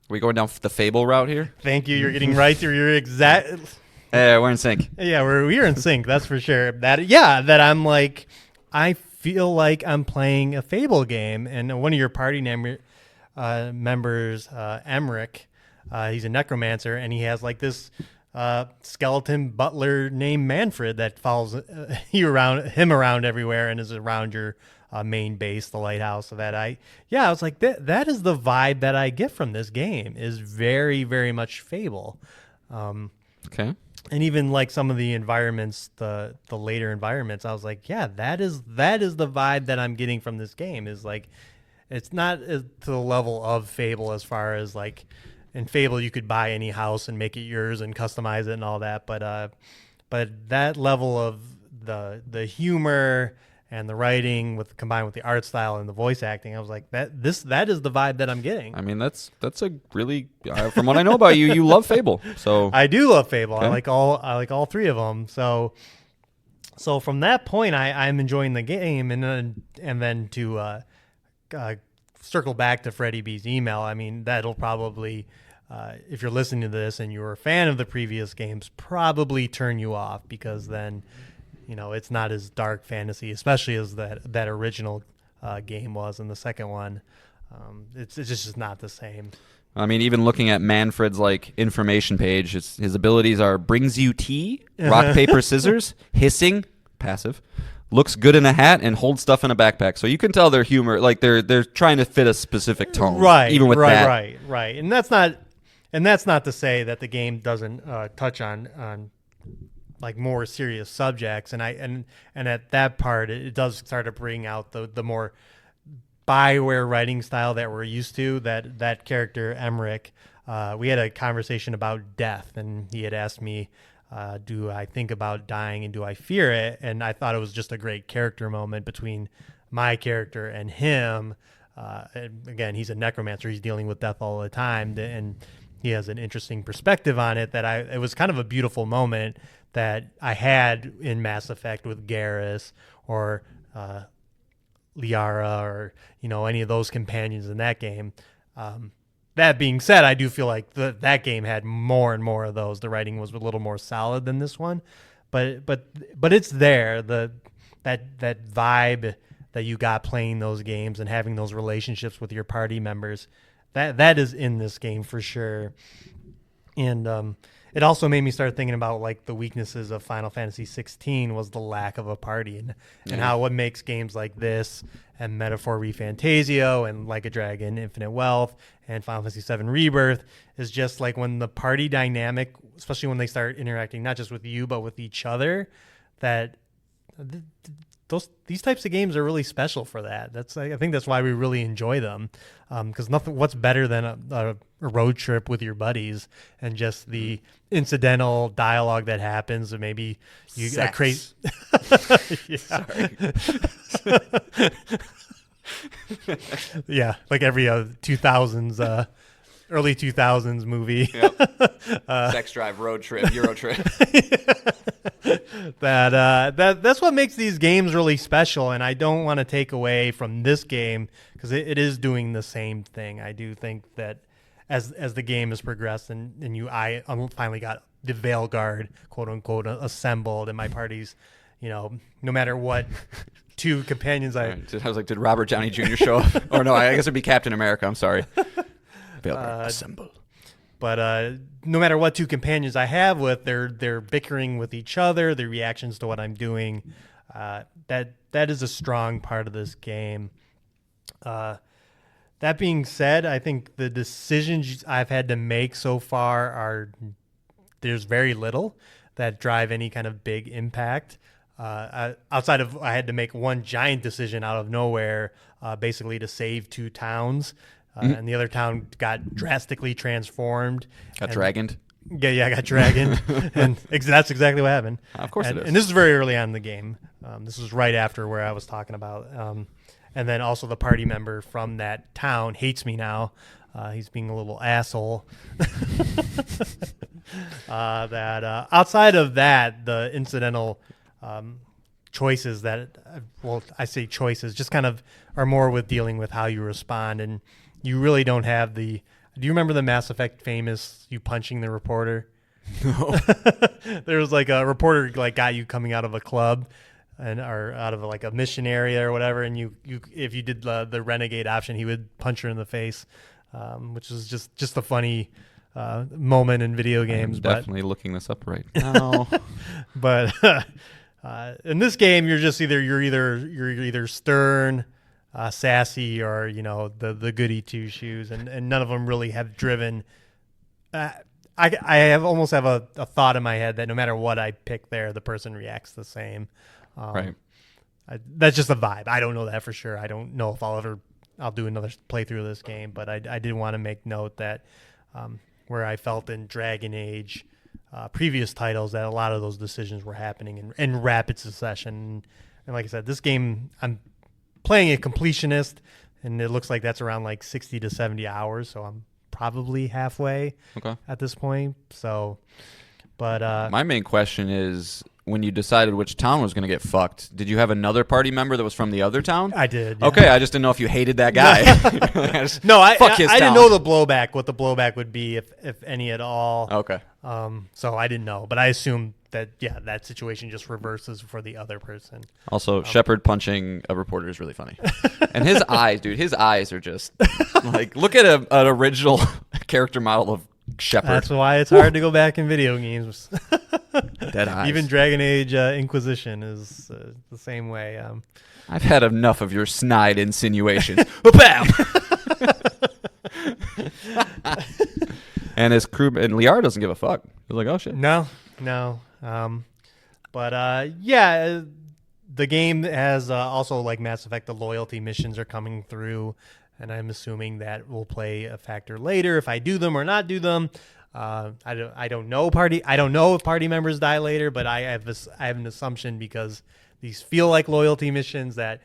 Are we going down the Fable route here? Thank you. You're getting right through your exact. We're in sync. Yeah, we're in sync. That's for sure. That I'm like, I feel like I'm playing a Fable game, and one of your party members, Emmerich. He's a necromancer, and he has like this skeleton butler named Manfred that follows him around everywhere and is around your main base, the lighthouse. So I was like, that is the vibe that I get from this game, is very, very much Fable. Okay. And even like some of the environments, the later environments, I was like, yeah, that is the vibe that I'm getting from this game. Is like, it's not to the level of Fable as far as like. In Fable, you could buy any house and make it yours and customize it and all that, but that level of the humor and the writing combined with the art style and the voice acting, I was like, that is the vibe that I'm getting. I mean, that's a really from what I know about you, you love Fable. So I do love Fable. Okay. I like all 3 of them. So from that point, I'm enjoying the game, and then to circle back to Freddie B's email. I mean, that'll probably, if you're listening to this and you're a fan of the previous games, probably turn you off, because then, it's not as dark fantasy, especially as that original game was, and the second one, it's just not the same. I mean, even looking at Manfred's like information page, his abilities are brings you tea, rock, paper, scissors, hissing, passive, looks good in a hat, and holds stuff in a backpack. So you can tell their humor, like they're trying to fit a specific tone, right? Even with that, right. And that's not to say that the game doesn't touch on like more serious subjects. And at that part, it does start to bring out the more Bioware writing style that we're used to. That character Emmerich, we had a conversation about death, and he had asked me, do I think about dying and do I fear it? And I thought it was just a great character moment between my character and him. And again, he's a necromancer. He's dealing with death all the time, and he has an interesting perspective on it. It was kind of a beautiful moment that I had in Mass Effect with Garrus or Liara, or any of those companions in that game. That being said, I do feel like that game had more and more of those. The writing was a little more solid than this one, but it's there. That vibe that you got playing those games and having those relationships with your party members, that is in this game for sure. And it also made me start thinking about like the weaknesses of Final Fantasy 16 was the lack of a party, and how what makes games like this and Metaphor ReFantasio and Like a Dragon Infinite Wealth and Final Fantasy 7 Rebirth is just like when the party dynamic, especially when they start interacting not just with you but with each other, that these types of games are really special for that. I think that's why we really enjoy them, because what's better than a road trip with your buddies and just the incidental dialogue that happens, and maybe you a crazy. Yeah, like every 2000s. Early 2000s movie. Yep. Sex drive, road trip, Euro trip. That's what makes these games really special, and I don't want to take away from this game because it is doing the same thing. I do think that as the game has progressed and I finally got the Veilguard, quote unquote, assembled, and my party's, no matter what two companions I was like, did Robert Downey Jr. show up? Or no, I guess it'd be Captain America. I'm sorry. Assemble. But no matter what two companions I have with, they're bickering with each other. Their reactions to what I'm doing, that is a strong part of this game. That being said, I think the decisions I've had to make so far there's very little that drive any kind of big impact. Outside of I had to make one giant decision out of nowhere, basically to save two towns. And the other town got drastically transformed. Got dragoned? Yeah, I got dragoned. And that's exactly what happened. Of course it is. And this is very early on in the game. This was right after where I was talking about. And then also the party member from that town hates me now. He's being a little asshole. Outside of that, the incidental choices I say choices, just kind of are more with dealing with how you respond, and you really don't have do you remember the Mass Effect famous you punching the reporter? No. There was like a reporter got you coming out of a club or out of like a mission area or whatever, and you if you did the renegade option, he would punch her in the face, which is just a funny moment in video games. I'm definitely looking this up right now. But in this game, you're either stern, sassy, or the goody two shoes, and none of them really have driven. I almost have a thought in my head that no matter what I pick there, the person reacts the same. Right. That's just a vibe. I don't know that for sure. I don't know if I'll do another playthrough of this game, but I did want to make note that where I felt in Dragon Age previous titles that a lot of those decisions were happening in rapid succession. And like I said, this game, I'm playing a completionist, and it looks like that's around like 60 to 70 hours, so I'm probably halfway at this point. So, but my main question is, when you decided which town was going to get fucked, did you have another party member that was from the other town? I did. Yeah. Okay, I just didn't know if you hated that guy. I didn't know what the blowback would be, if any at all. Okay. So I didn't know, but I assumed that that situation just reverses for the other person. Also, Shepard punching a reporter is really funny, and his eyes are just like, look at an original character model of Shepard. That's why it's hard to go back in video games. Dead eyes. Even Dragon Age Inquisition is the same way. I've had enough of your snide insinuations. Bam! And his crew and Liara doesn't give a fuck. He's like, oh shit. No. But the game has also, like Mass Effect, the loyalty missions are coming through, and I'm assuming that will play a factor later if I do them or not do them. I don't know if party members die later, but I have an assumption, because these feel like loyalty missions, that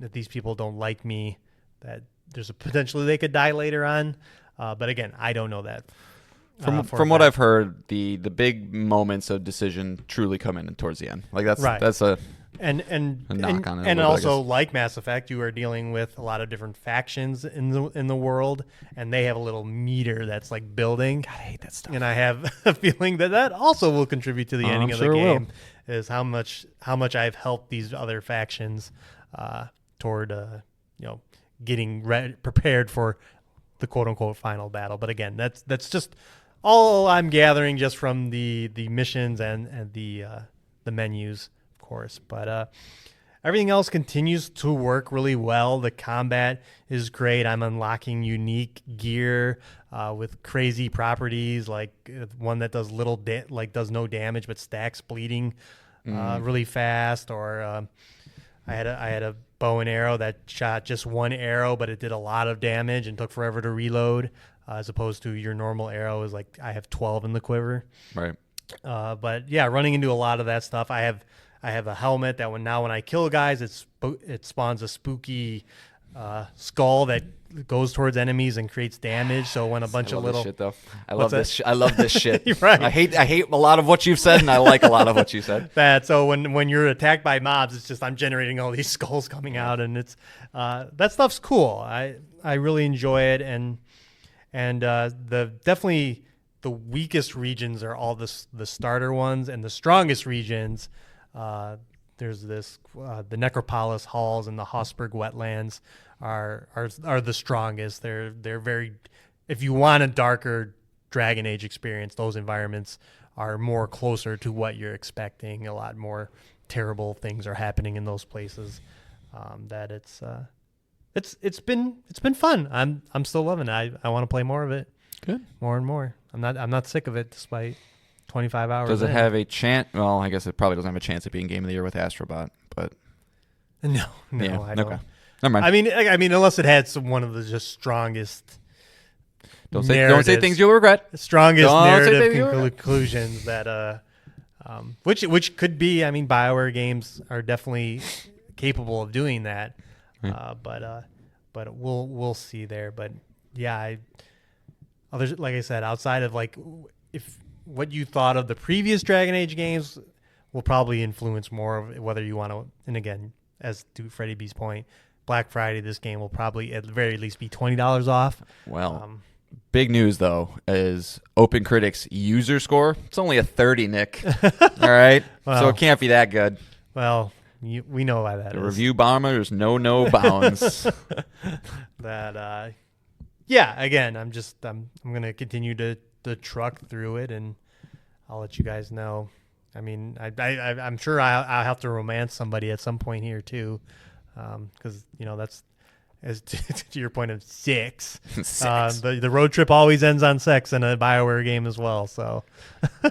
if these people don't like me, that there's a potentially they could die later on. But again, I don't know that. From what I've heard, the big moments of decision truly come in towards the end. Like that's a knock on it. And also, like Mass Effect, you are dealing with a lot of different factions in the world, and they have a little meter that's like building. God, I hate that stuff. And I have a feeling that also will contribute to the ending of the game. Is how much I've helped these other factions toward getting prepared for the quote unquote final battle. But again, that's just all I'm gathering just from the missions and the menus, of course. But everything else continues to work really well. The combat is great. I'm unlocking unique gear with crazy properties, like one that does does no damage but stacks bleeding really fast. Or I had a bow and arrow that shot just one arrow, but it did a lot of damage and took forever to reload, as opposed to your normal arrow is like I have 12 in the quiver. Right. But yeah, running into a lot of that stuff. I have a helmet that when I kill guys, it spawns a spooky skull that goes towards enemies and creates damage. So when a bunch of little shit though, I love this. I love this shit. Right. I hate a lot of what you've said, and I like a lot of what you said. So when you're attacked by mobs, it's just I'm generating all these skulls coming out, and it's that stuff's cool. I really enjoy it, and definitely the weakest regions are all the starter ones, and the strongest regions. There's the Necropolis halls and the Hossberg wetlands are the strongest. They're very, if you want a darker Dragon Age experience, those environments are more closer to what you're expecting. A lot more terrible things are happening in those places. That it's been fun. I'm still loving it. I want to play more of it. Good. More and more. I'm not sick of it despite 25 hours. Does it have a chance? Well, I guess it probably doesn't have a chance of being Game of the Year with Astrobot, but No, yeah, I don't. okay. Never mind. I mean, unless it had one of the just strongest. Don't say things you'll regret. Strongest Don't say narrative things you'll regret. conclusions that which could be. I mean, BioWare games are definitely capable of doing that, but we'll see there. But yeah, others, like I said, outside of like if what you thought of the previous Dragon Age games will probably influence more of whether you want to. And again, as to Freddie B's point, Black Friday, this game will probably at the very least be $20 off. Well, big news though is OpenCritic's user score. It's only a 30, Nick. All right, so it can't be that good. Well, we know why that The is. review bomber, there's no bounds. That yeah. Again, I'm gonna continue to truck through it, and I'll let you guys know. I mean, I'm sure I'll have to romance somebody at some point here too, because that's as to your point of sex. The road trip always ends on sex in a BioWare game as well. So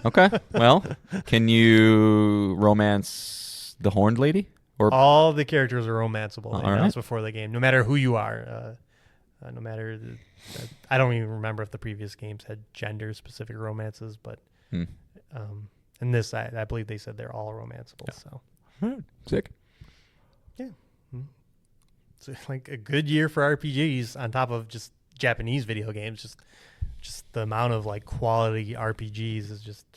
Okay, well, can you romance the Horned Lady? Or all the characters are romanceable. All That right. was before the game, no matter who you are. No matter, I don't even remember if the previous games had gender-specific romances, but in this, I believe they said they're all romanceable. Yeah. So sick. yeah, it's like a good year for RPGs on top of just Japanese video games. Just the amount of like quality RPGs is just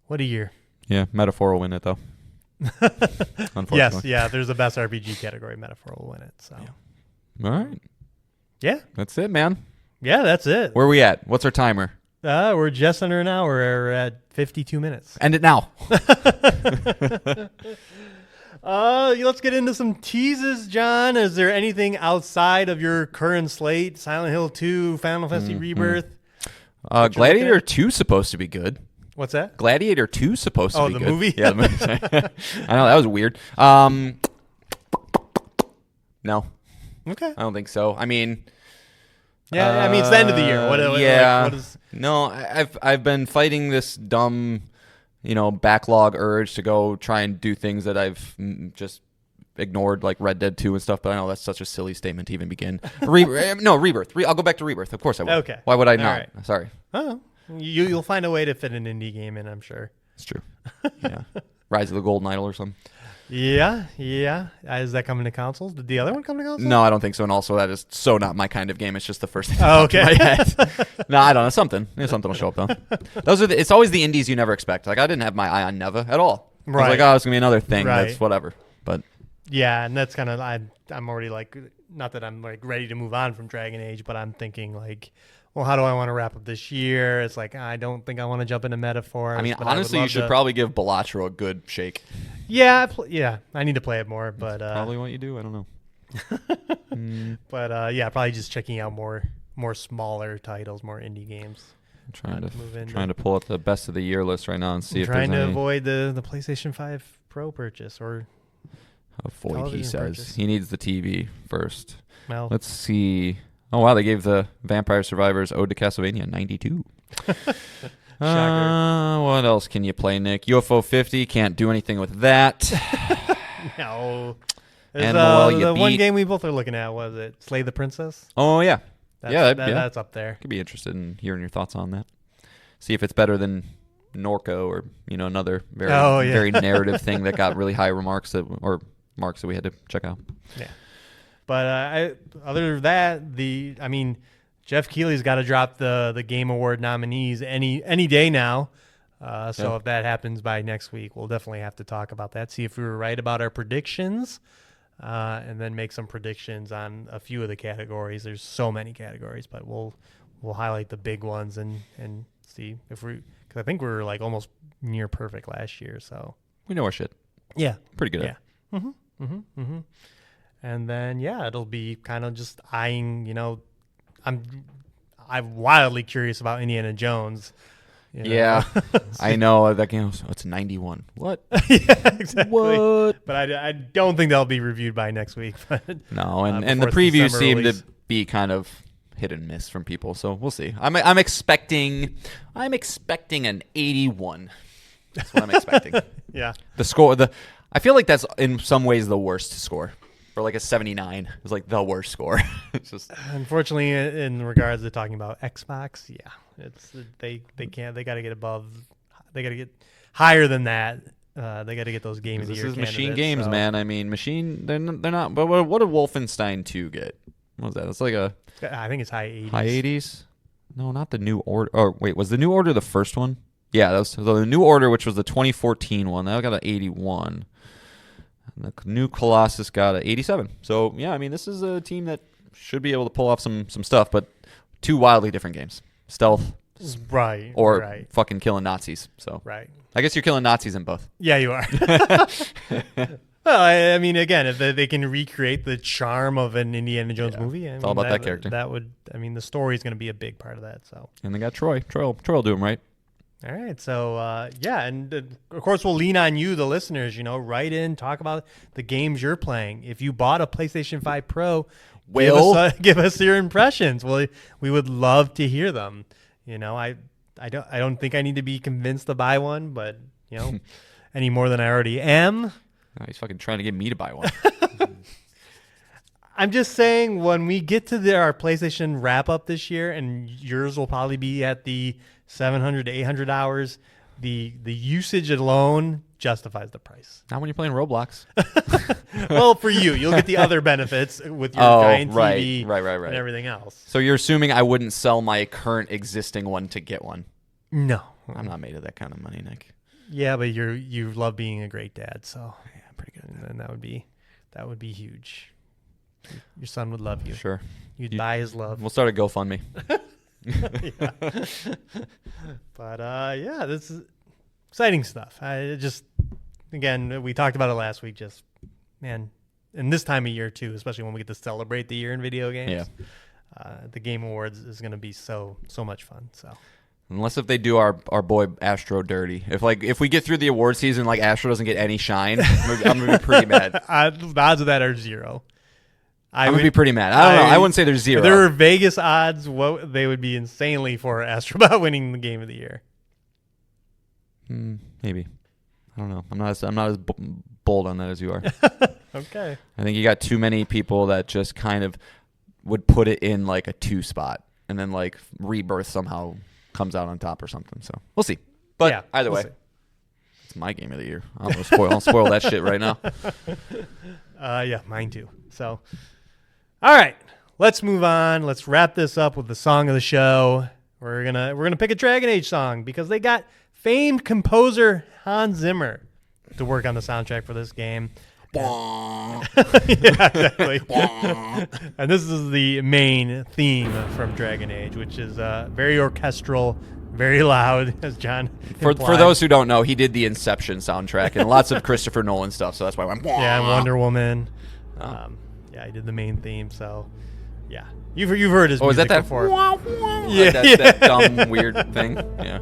what a year. Yeah, Metaphor will win it though. Unfortunately. Yes, yeah. There's the best RPG category. Metaphor will win it. So All right. yeah, That's it, man. yeah, that's it. Where are we at? What's our timer? We're just under an hour. We're at 52 minutes. End it now. Let's get into some teases, John. Is there anything outside of your current slate? Silent Hill 2, Final Fantasy Rebirth. Gladiator 2 supposed to be good. What's that? Gladiator 2 supposed to be the good. movie? Yeah, the movie. I know, that was weird. No, Okay. I don't think so. I mean, Yeah, I mean it's the end of the year. What is? No, I've been fighting this dumb, backlog urge to go try and do things that I've just ignored, like Red Dead 2 and stuff. But I know that's such a silly statement to even begin. Rebirth. I'll go back to Rebirth. Of course I will. Okay. Why would I All not? right. Sorry. Oh, you'll find a way to fit an indie game in, I'm sure. It's true. Yeah. Rise of the Golden Idol or something. Yeah. Is that coming to consoles? Did the other one come to consoles? No, I don't think so. And also, that is so not my kind of game. It's just the first thing. Oh, that popped in okay. my head. No, I don't know. Something. Something will show up though. It's always the indies you never expect. Like I didn't have my eye on Neva at all. I was Right. like, it's gonna be another thing. Right. That's whatever. But Yeah, and that's kind of I'm already like, not that I'm like ready to move on from Dragon Age, but I'm thinking like, well, how do I want to wrap up this year? It's like I don't think I want to jump into Metaphor. I mean, but I would honestly, you love should to- probably give Balatro a good shake. Yeah, I need to play it more, but Probably what you do. I don't know. But yeah, probably just checking out more smaller titles, more indie games. I'm trying to pull up the best of the year list right now and see if there's trying to any. avoid the PlayStation 5 Pro purchase or Avoid, he television says. purchase. He needs the TV first. well. Let's see. Oh, wow. They gave the Vampire Survivors Ode to Castlevania 92. What else can you play, Nick? UFO 50. Can't do anything with that. No. Animal, you the one beat. game we both are looking at, was it Slay the Princess? Oh, yeah. That's up there. Could be interested in hearing your thoughts on that. See if it's better than Norco or, another very narrative thing that got really high marks that we had to check out. Yeah. But other than that, Jeff Keighley's got to drop the Game Award nominees any day now. So if that happens by next week, we'll definitely have to talk about that. See if we were right about our predictions, and then make some predictions on a few of the categories. There's so many categories, but we'll highlight the big ones and see if because I think we were like almost near perfect last year. So We know our shit. yeah, Pretty good at it. And then it'll be kind of just eyeing. I'm wildly curious about Indiana Jones. Yeah, I know that game. It's 91. What? Yeah, exactly. What? But I don't think they'll be reviewed by next week. But No, and the before it's previews December seem release. to be kind of hit and miss from people, so we'll see. I'm expecting an 81. That's what I'm expecting. Yeah. The score, I feel like that's in some ways the worst score, or like a 79 is like the worst score. It's just Unfortunately, in regards to talking about Xbox, it's they got to get above. They got to get higher than that. They got to get those Game of the this Year is Machine candidates, Games, so. man. I mean, Machine. They're not. But what did Wolfenstein 2 get? What was that? It's like a I think it's high 80s. high 80s. No, not the New Order. Oh wait, was the New Order the first one? Yeah, that was the New Order, which was the 2014 one. That got an 81. And the new Colossus got an 87. So yeah, this is a team that should be able to pull off some stuff, but two wildly different games: stealth Right. or right. fucking killing Nazis. So Right. I guess you're killing Nazis in both. Yeah, you are. Well, again, if they can recreate the charm of an Indiana Jones movie, all about that character. That would, the story is going to be a big part of that. So, And they got Troy. Troy will do him right. all right. So, and of course, we'll lean on you, the listeners. Write in, talk about the games you're playing. If you bought a PlayStation 5 Pro, give us your impressions. Well, we would love to hear them. I don't think I need to be convinced to buy one, but any more than I already am. Oh, he's fucking trying to get me to buy one. I'm just saying, when we get to our PlayStation wrap up this year, and yours will probably be at the 700 to 800 hours, the usage alone justifies the price. Not when you're playing Roblox. Well, for you'll get the other benefits with your giant TV right. and everything else. So you're assuming I wouldn't sell my current existing one to get one? No, I'm not made of that kind of money, Nick. yeah, but you love being a great dad, so Yeah, I'm pretty good. and that would be huge. Your son would love you. Sure. You'd buy his love. We'll start a GoFundMe. But this is exciting stuff. Again, we talked about it last week. Just, man, and this time of year too, especially when we get to celebrate the year in video games. The Game Awards is going to be so much fun. So, Unless if they do our boy Astro dirty. If we get through the award season, like Astro doesn't get any shine, I'm gonna be pretty mad. the odds of that are zero. I'm gonna be pretty mad. I don't know. I wouldn't say there's zero. If there were Vegas odds, they would be insanely for Astrobot winning the Game of the Year. Maybe. I don't know. I'm not as bold on that as you are. Okay. I think you got too many people that just kind of would put it in like a 2 spot, and then like Rebirth somehow comes out on top or something. So we'll see. But Yeah, either we'll way, see. it's my game of the year. I'll spoil that shit right now. Yeah, mine too. So, all right, let's move on. Let's wrap this up with the song of the show. We're gonna pick a Dragon Age song because they got famed composer Hans Zimmer to work on the soundtrack for this game. Yeah, exactly. And this is the main theme from Dragon Age, which is very orchestral, very loud, as John For implied. those who don't know, he did the Inception soundtrack and lots of Christopher Nolan stuff, so that's why I went. Yeah, and Wonder Woman. Yeah, I did the main theme. So, yeah, you've heard his Oh, is music that before. Yeah, that dumb weird thing. Yeah.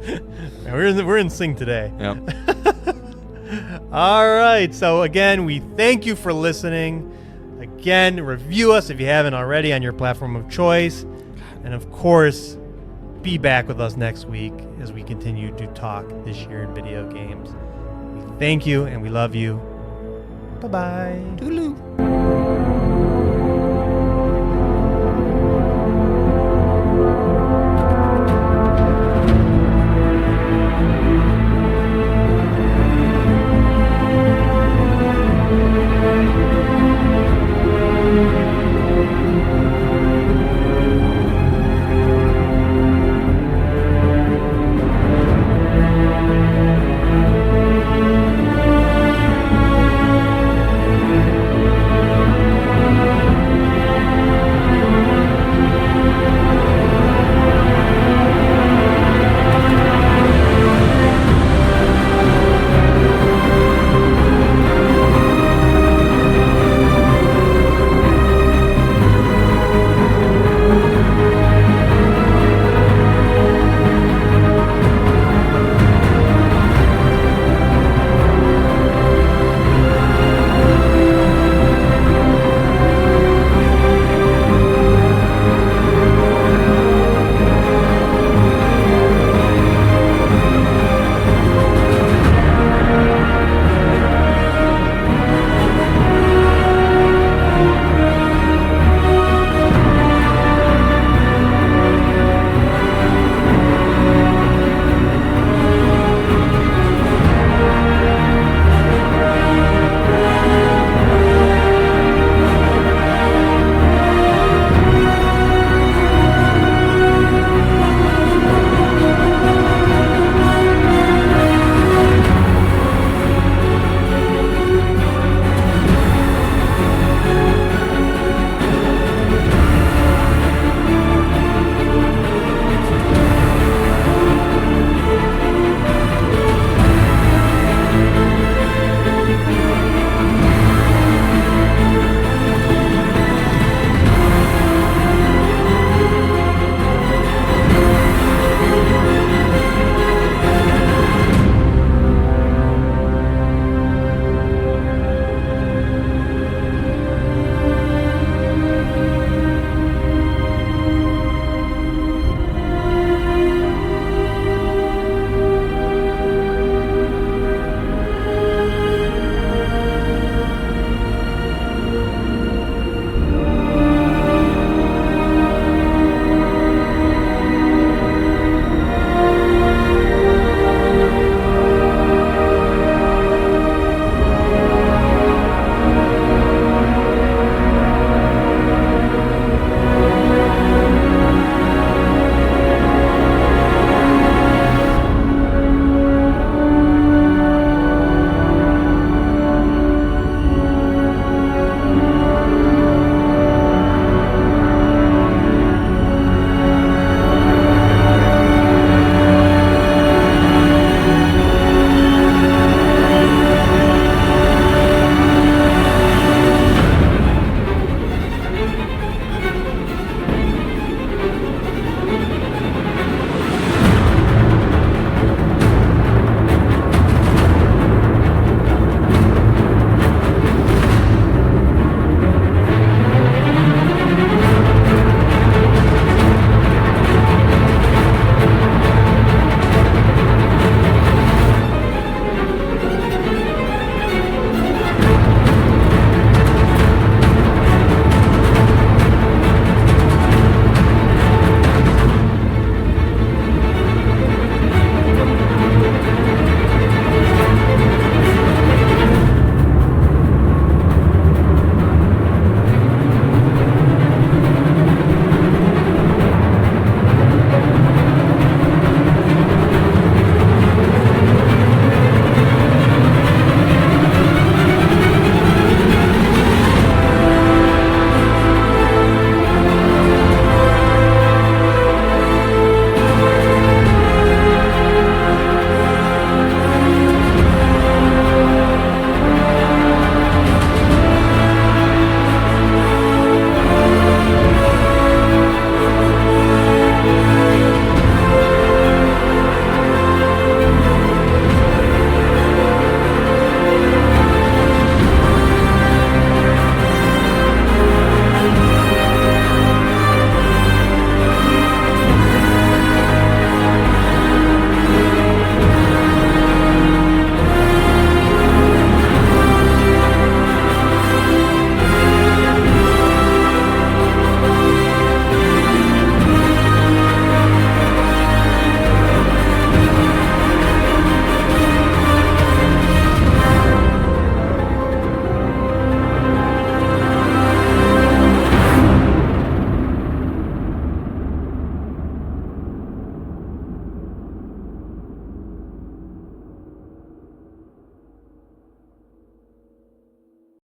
Yeah, we're in sync today. Yep. All right. So again, we thank you for listening. Again, review us if you haven't already on your platform of choice, and of course, be back with us next week as we continue to talk this year in video games. We thank you and we love you. Bye bye. Toodaloo.